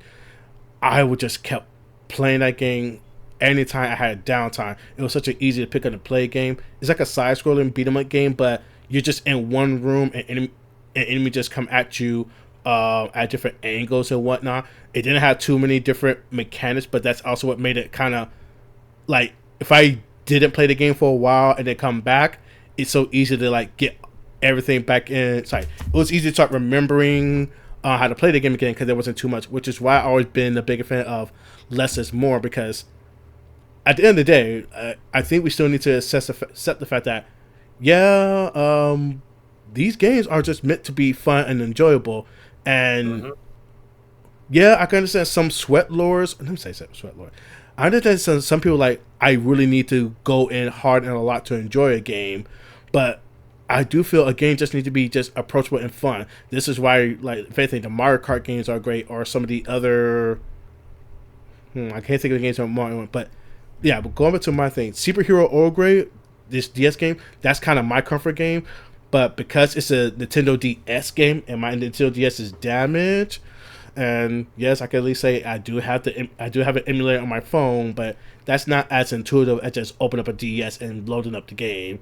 I would just kept playing that game anytime I had downtime. It was such an easy to pick up and play game. It's like a side scrolling beat 'em up game, but you're just in one room and enemy just come at you at different angles and whatnot. It didn't have too many different mechanics, but that's also what made it kind of like if I didn't play the game for a while and then come back, it's so easy to like get everything back in. Sorry, it was easy to start remembering how to play the game again because there wasn't too much. Which is why I've always been a bigger fan of less is more because at the end of the day, I think we still need to accept the fact that yeah, these games are just meant to be fun and enjoyable, and Hmm. yeah, I can understand some sweat lures. Let me say sweat lore. I understand some people like I really need to go in hard and a lot to enjoy a game, but I do feel a game just needs to be just approachable and fun. This is why, like, if anything, the Mario Kart games are great, or some of the other. I can't think of the games from Mario, but yeah. But going back to my thing, Superhero Ogre, this DS game, that's kind of my comfort game. But because it's a Nintendo DS game and my Nintendo DS is damaged, and yes, I can at least say I do have an emulator on my phone, but that's not as intuitive as just open up a DS and loading up the game.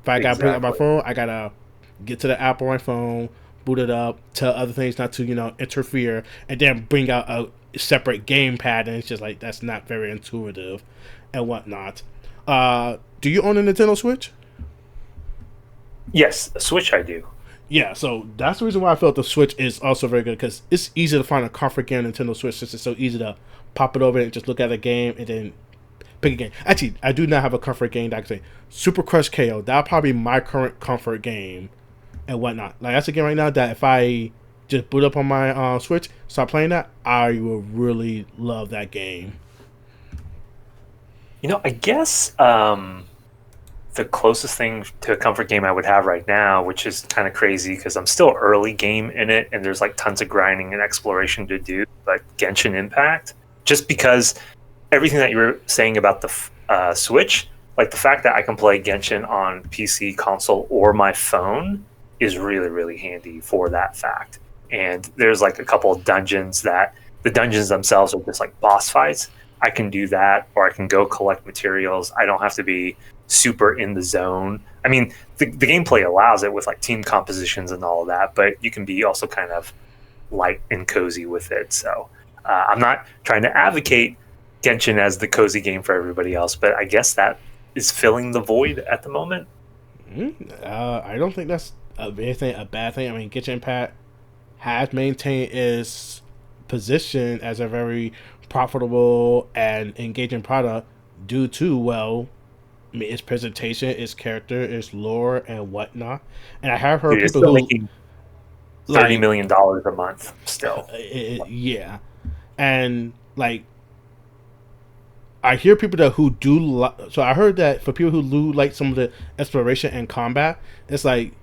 If I gotta put it on my Exactly. phone, I gotta get to the app on my phone, boot it up, tell other things not to interfere, and then bring out a separate gamepad, and it's just like that's not very intuitive and whatnot. Do you own a Nintendo Switch? Yes, Switch I do. Yeah, so that's the reason why I felt the Switch is also very good because it's easy to find a comfort game on Nintendo Switch. Since it's so easy to pop it over and just look at a game and then pick a game. Actually, I do not have a comfort game that I can say Super Crush KO. That'll probably be my current comfort game and whatnot. Like that's a game right now that if I just boot up on my Switch, start playing that, I will really love that game. I guess the closest thing to a comfort game I would have right now, which is kind of crazy because I'm still early game in it and there's like tons of grinding and exploration to do, but Genshin Impact, just because everything that you were saying about the Switch, like the fact that I can play Genshin on PC, console, or my phone is really, really handy for that fact. And there's like a couple of dungeons that the dungeons themselves are just like boss fights. I can do that, or I can go collect materials. I don't have to be super in the zone. I mean, the gameplay allows it with like team compositions and all of that, but you can be also kind of light and cozy with it. So I'm not trying to advocate Genshin as the cozy game for everybody else, but I guess that is filling the void at the moment. I don't think that's a bad thing. I mean, Genshin Impact has maintained its position as a very profitable and engaging product due to, well, its presentation, its character, its lore, and whatnot. And I have heard Dude, it's people still who making $30 like, million a month still. yeah, and like I hear people that who do so I heard that for people who do like some of the exploration and combat, it's like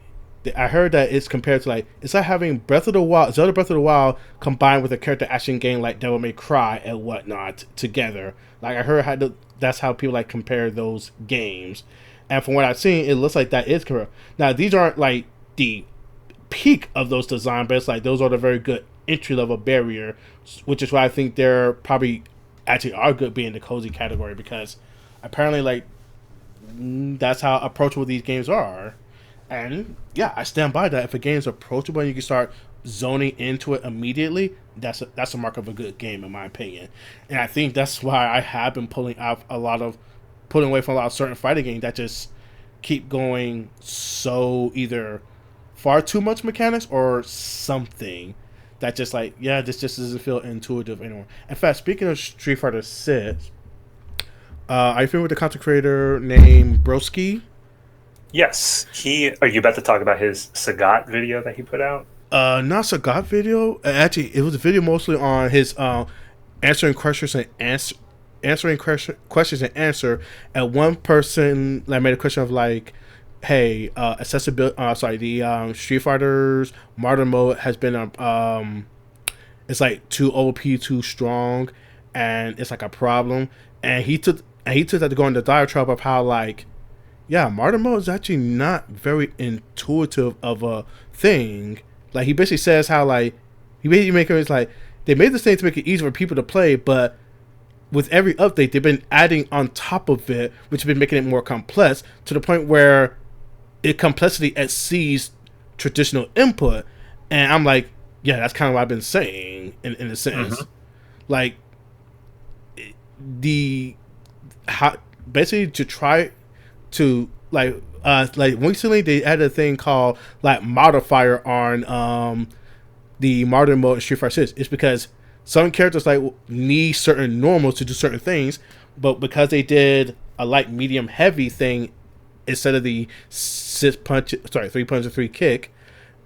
I heard that it's compared to like it's like having Breath of the Wild, Zelda Breath of the Wild combined with a character action game like Devil May Cry and whatnot together. Like I heard that's how people like compare those games, and from what I've seen, it looks like that is correct. Now these aren't like the peak of those design, but it's like those are the very good entry level barrier, which is why I think they're probably actually are good being the cozy category, because apparently like that's how approachable these games are. And yeah, I stand by that. If a game is approachable and you can start zoning into it immediately, that's a mark of a good game in my opinion. And I think that's why I have been pulling away from a lot of certain fighting games that just keep going so either far too much mechanics or something that just like, yeah, this just doesn't feel intuitive anymore. In fact, speaking of Street Fighter 6, are you familiar with the content creator named Broski? Yes. Are you about to talk about his Sagat video that he put out? Not Sagat video. Actually, it was a video mostly on his answering questions and questions and answer. And one person like made a question of like, hey, accessibility. The Street Fighter's modern mode has been it's like too OP, too strong, and it's like a problem. And he took that to go into diatribe of how like, yeah, modern mode is actually not very intuitive of a thing. Like he basically says how like he basically makes it like they made this thing to make it easier for people to play, but with every update they've been adding on top of it, which has been making it more complex to the point where complexity exceeds traditional input. And I'm like, yeah, that's kind of what I've been saying in a sense. Mm-hmm. Like basically to try to like recently they added a thing called like modifier on the modern mode in Street Fighter 6. It's because some characters like need certain normals to do certain things, but because they did a light, medium, heavy thing instead of the 3 punch and 3 kick,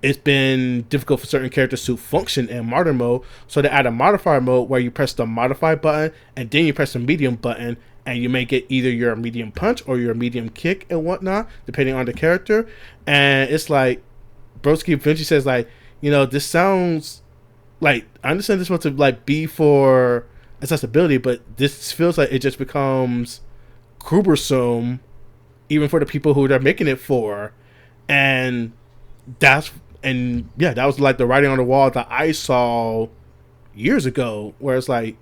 it's been difficult for certain characters to function in modern mode. So they add a modifier mode where you press the modify button and then you press the medium button, and you may get either your medium punch or your medium kick and whatnot, depending on the character. And it's like Broski eventually says like, this sounds like, I understand this wants to like be for accessibility, but this feels like it just becomes cumbersome even for the people who they're making it for. And that was like the writing on the wall that I saw years ago, where it's like,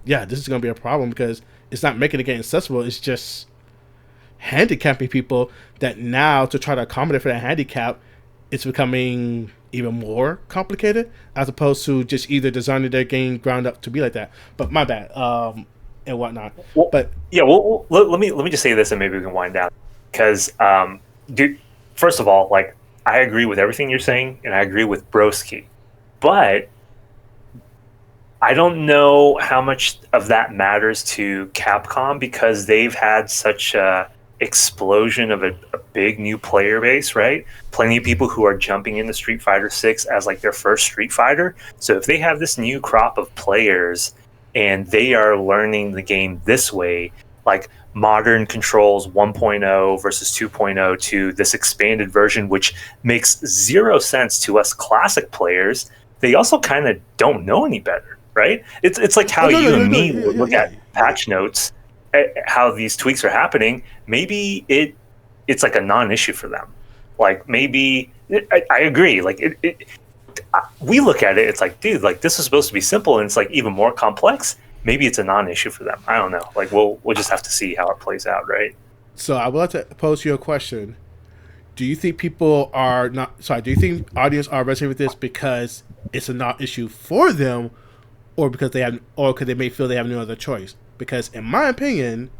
yeah, this is going to be a problem because it's not making the game accessible. It's just handicapping people that now to try to accommodate for that handicap, it's becoming even more complicated as opposed to just either designing their game ground up to be like that. But my bad. And whatnot. Well, but yeah, well, let me just say this and maybe we can wind down. Because, dude, first of all, like, I agree with everything you're saying, and I agree with Broski. But I don't know how much of that matters to Capcom because they've had such a explosion of a big new player base, right? Plenty of people who are jumping into Street Fighter 6 as like their first Street Fighter. So if they have this new crop of players and they are learning the game this way, like modern controls 1.0 versus 2.0 to this expanded version, which makes zero sense to us classic players, they also kind of don't know any better, right? It's like how you and me would look at patch notes, how these tweaks are happening. Maybe it's like a non-issue for them. Like maybe I agree. Like we look at it, it's like, dude, like this is supposed to be simple, and it's like even more complex. Maybe it's a non-issue for them. I don't know. Like we'll just have to see how it plays out, right? So I would like to pose you a question. Do you think people are not? Sorry. Do you think audience are resonating with this because it's a non-issue for them, or because they may feel they have no other choice? Because in my opinion,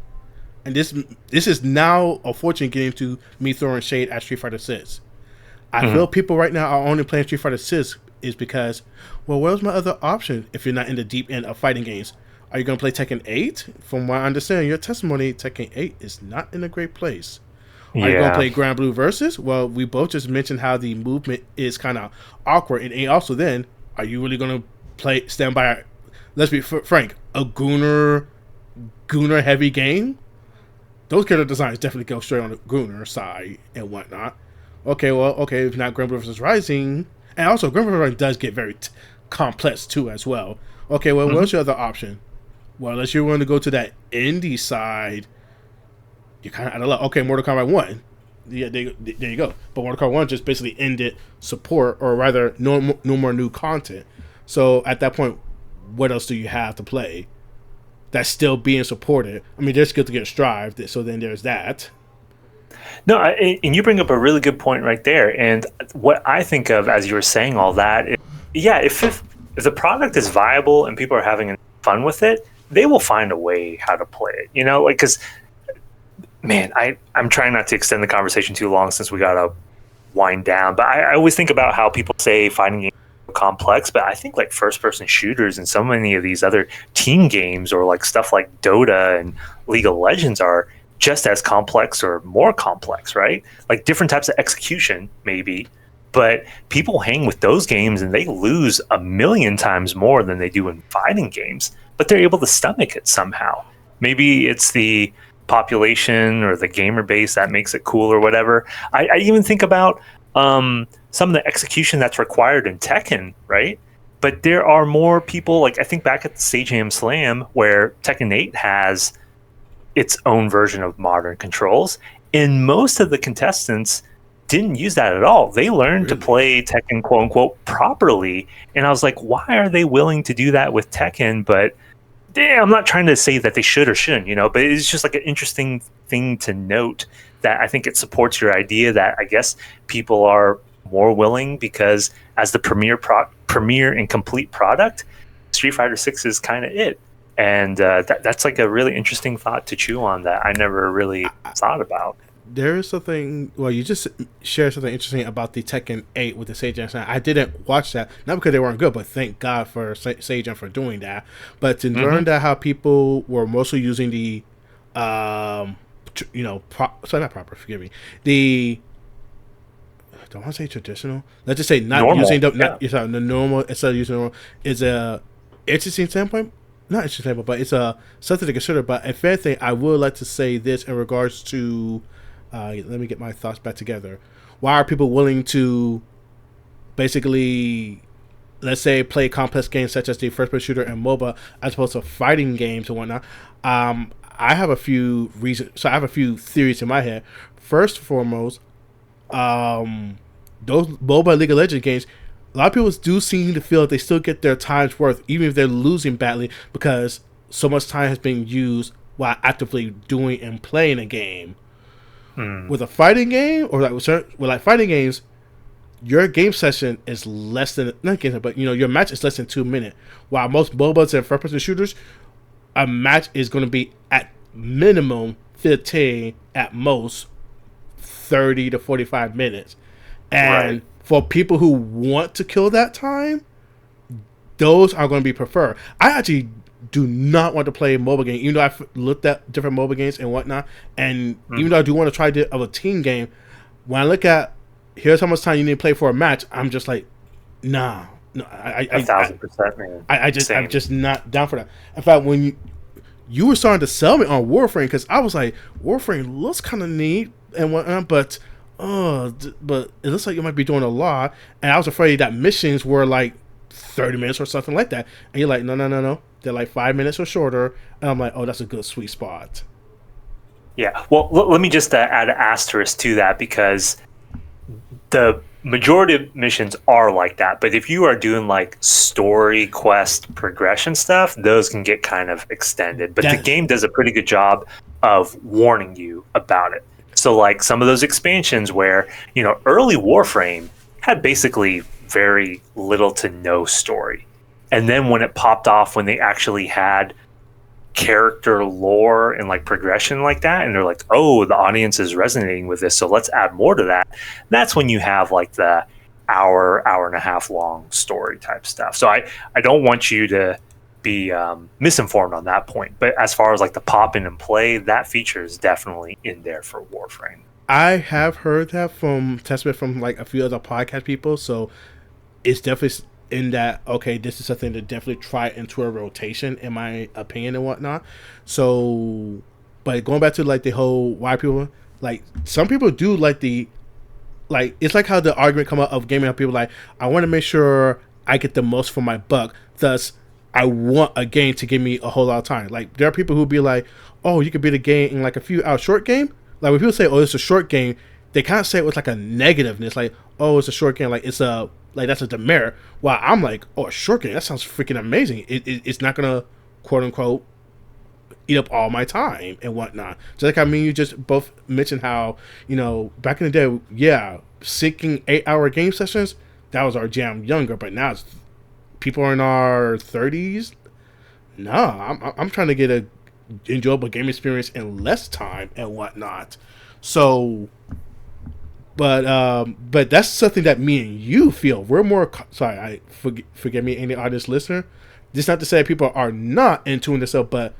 and this is now unfortunately getting to me throwing shade at Street Fighter 6. I feel people right now are only playing Street Fighter 6 is because, well, where's my other option if you're not in the deep end of fighting games? Are you going to play Tekken 8? From what I understand, your testimony, Tekken 8 is not in a great place. Are you going to Yeah. play Grand Blue Versus? Well, we both just mentioned how the movement is kind of awkward. And also then, are you really going to stand by, let's be frank, a Gooner heavy game? Those character designs definitely go straight on the Gooner side and whatnot. Okay, if not Grand Blue Versus Rising. And also, Grand Blue Rising does get very complex too as well. Okay, well, what's your other option? Well, unless you want to go to that indie side, you're kind of out of luck. Okay, Mortal Kombat 1. Yeah, there you go. But Mortal Kombat 1 just basically ended support, or rather, no more new content. So at that point, what else do you have to play that's still being supported? I mean, there's good to get Strive, so then there's that. No, and you bring up a really good point right there. And what I think of as you were saying all that, if the product is viable and people are having fun with it, they will find a way how to play it. You know, like, because, man, I'm trying not to extend the conversation too long since we got to wind down. But I always think about how people say fighting games are complex, but I think like first-person shooters and so many of these other team games or like stuff like Dota and League of Legends are just as complex or more complex, right? Like different types of execution, maybe. But people hang with those games and they lose a million times more than they do in fighting games. But they're able to stomach it somehow. Maybe it's the population or the gamer base that makes it cool or whatever. I even think about some of the execution that's required in Tekken, right? But there are more people, like I think back at the Sage Jam Slam where Tekken 8 has its own version of modern controls, and most of the contestants didn't use that at all. They learned to play Tekken quote unquote properly, and I was like, why are they willing to do that with Tekken? But I'm not trying to say that they should or shouldn't, but it's just like an interesting thing to note that I think it supports your idea that I guess people are more willing because as the premier and complete product, Street Fighter 6 is kind of it. And that's like a really interesting thought to chew on that I never really thought about. There is something. Well, you just shared something interesting about the Tekken 8 with the Sage Jam. I didn't watch that, not because they weren't good, but thank God for Sage Jam for doing that. But to learn that how people were mostly using the, sorry, not proper. Forgive me. The don't want to say traditional. Let's just say not normal. Using the normal instead of using normal is a interesting standpoint. Not interesting, but it's something to consider. But if anything, I would like to say this in regards to. Let me get my thoughts back together. Why are people willing to basically, let's say, play complex games such as the first-person shooter and MOBA as opposed to fighting games and whatnot? I have a few reasons. So I have a few theories in my head. First and foremost, those MOBA League of Legends games, a lot of people do seem to feel that they still get their time's worth, even if they're losing badly, because so much time has been used while actively doing and playing a game. With a fighting game, or with fighting games, your game session is less than your match is less than 2 minutes. While most MOBAs and first-person shooters, a match is going to be at minimum 15, at most 30 to 45 minutes. And for people who want to kill that time, those are going to be preferred. I actually do not want to play a mobile game, even though I've looked at different mobile games and whatnot. And even though I do want to try a team game, when I look at here's how much time you need to play for a match, I'm just like, nah. No, 1,000%, man. I'm just not down for that. In fact, when you were starting to sell me on Warframe, because I was like, Warframe looks kind of neat and whatnot, but it looks like you might be doing a lot. And I was afraid that missions were like 30 minutes or something like that. And you're like, no. They're like 5 minutes or shorter. And I'm like, oh, that's a good sweet spot. Yeah. Well, let me just add an asterisk to that, because the majority of missions are like that. But if you are doing like story quest progression stuff, those can get kind of extended. But the game does a pretty good job of warning you about it. So like some of those expansions where, early Warframe had basically very little to no story. And then when it popped off, when they actually had character lore and like progression like that, and they're like, oh, the audience is resonating with this, so let's add more to that. That's when you have like the hour and a half long story type stuff. So I don't want you to be misinformed on that point. But as far as like the pop in and play, that feature is definitely in there for Warframe. I have heard that from testament from like a few other podcast people, so it's definitely in that, okay, this is something to definitely try into a rotation, in my opinion and whatnot. So, but going back to like the whole why people, like some people do like it's like how the argument come up of gaming, people like, I want to make sure I get the most for my buck, thus I want a game to give me a whole lot of time. Like there are people who be like, oh, you could beat a game in like a few hours short game. Like when people say, oh, it's a short game, they kind of say it with like a negativeness, like, oh, it's a short game, like it's a, like that's a demerit. While I'm like, oh, a short game, that sounds freaking amazing. It's not gonna, quote unquote, eat up all my time and whatnot. Just like, I mean, you just both mentioned how, you know, back in the day, yeah, syncing 8-hour game sessions, that was our jam younger, but now it's, people are in our 30s. No, I'm trying to get a enjoyable game experience in less time and whatnot. So, but that's something that me and you feel. We're more sorry. Forgive me, any audience listener. This is not to say people are not in tune this up, but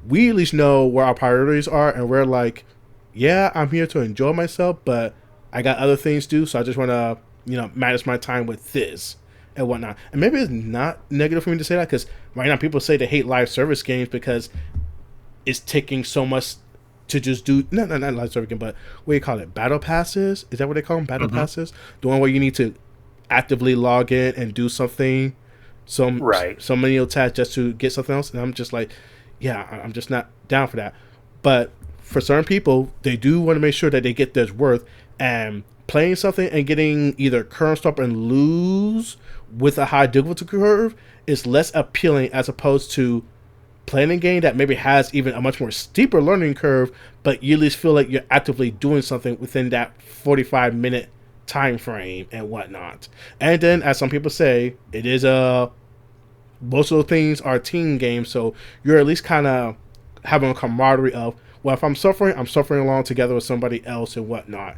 we at least know where our priorities are, and we're like, yeah, I'm here to enjoy myself, but I got other things to do, so I just want to, you know, manage my time with this and whatnot. And maybe it's not negative for me to say that, because right now people say they hate live service games because it's taking so much to just do, not live service game, but what do you call it, battle passes? Is that what they call them, battle passes? The one where you need to actively log in and do something, so many tasks just to get something else. And I'm just like, yeah, I'm just not down for that. But for certain people, they do want to make sure that they get their worth, and playing something and getting either current stop and lose with a high difficulty curve is less appealing, as opposed to playing a game that maybe has even a much more steeper learning curve, but you at least feel like you're actively doing something within that 45-minute time frame and whatnot. And then, as some people say, it is most of the things are team games, so you're at least kind of having a camaraderie of, well, if I'm suffering along together with somebody else and whatnot.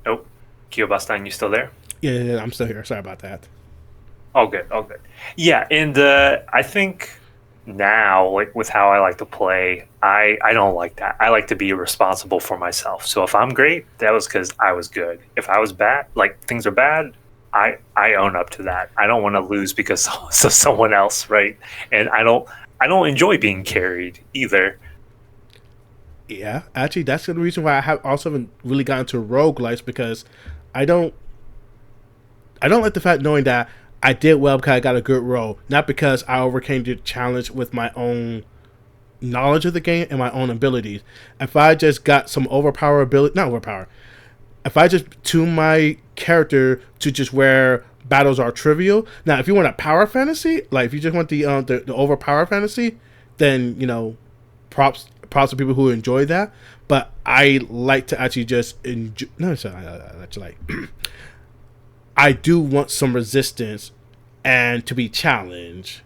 Oh, Keobastein, you still there? Yeah, I'm still here. Sorry about that. All good. Yeah, and I think now, like with how I like to play, I don't like that. I like to be responsible for myself. So if I'm great, that was because I was good. If I was bad, like things are bad, I own up to that. I don't want to lose because of someone else, right? And I don't enjoy being carried either. Yeah, actually, that's the reason why I have also haven't really gotten to roguelites, because I don't like the fact knowing that I did well because I got a good roll, not because I overcame the challenge with my own knowledge of the game and my own abilities. If I just got some if I just tune my character to just where battles are trivial. Now, if you want a power fantasy, like if you just want the overpower fantasy, then, you know, props to people who enjoy that. But I like to actually just enjoy. No, sorry, I actually like. I do want some resistance and to be challenged.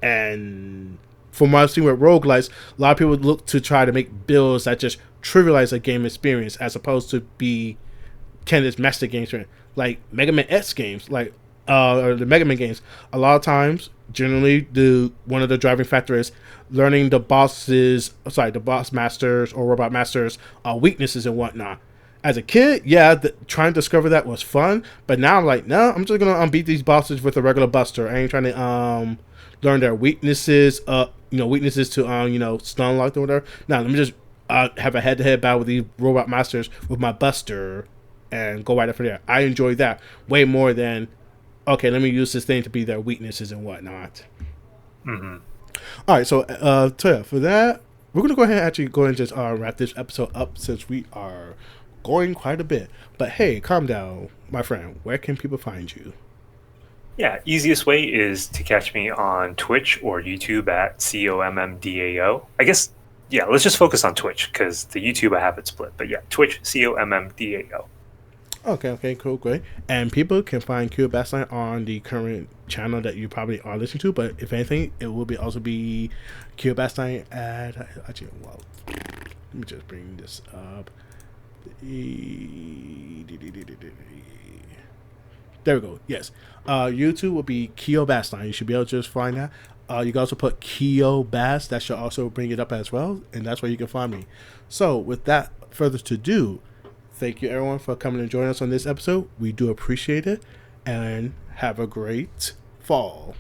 And from what I've seen with roguelites, a lot of people look to try to make builds that just trivialize a game experience, as opposed to be Candace master games, like Mega Man X games, like or the Mega Man games. A lot of times, generally, one of the driving factors is learning the boss masters or robot masters' weaknesses and whatnot. As a kid, yeah, trying to discover that was fun, but now I'm like, no, I'm just gonna beat these bosses with a regular buster. I ain't trying to learn their weaknesses, weaknesses to stun locked or whatever. Now let me just have a head-to-head battle with these robot masters with my buster and go right up from there. I enjoy that way more than, okay, let me use this thing to be their weaknesses and whatnot. Mm-hmm. All right, so for that, we're gonna go ahead and actually go and just wrap this episode up, since we are going quite a bit. But hey, CommDao, my friend, where can people find you? Yeah, easiest way is to catch me on Twitch or YouTube at COMMDAO. I guess, yeah, let's just focus on Twitch, because the YouTube I have it split. But yeah, Twitch, COMMDAO. Okay, cool, great. And people can find Keobastein on the current channel that you probably are listening to, but if anything, it will also be Keobastein at, actually, well, let me just bring this up. There we go. Yes. YouTube will be Keobastein. You should be able to just find that. You can also put Keo-BAS. That should also bring it up as well. And that's where you can find me. So with that further to do, thank you everyone for coming and joining us on this episode. We do appreciate it. And have a great fall.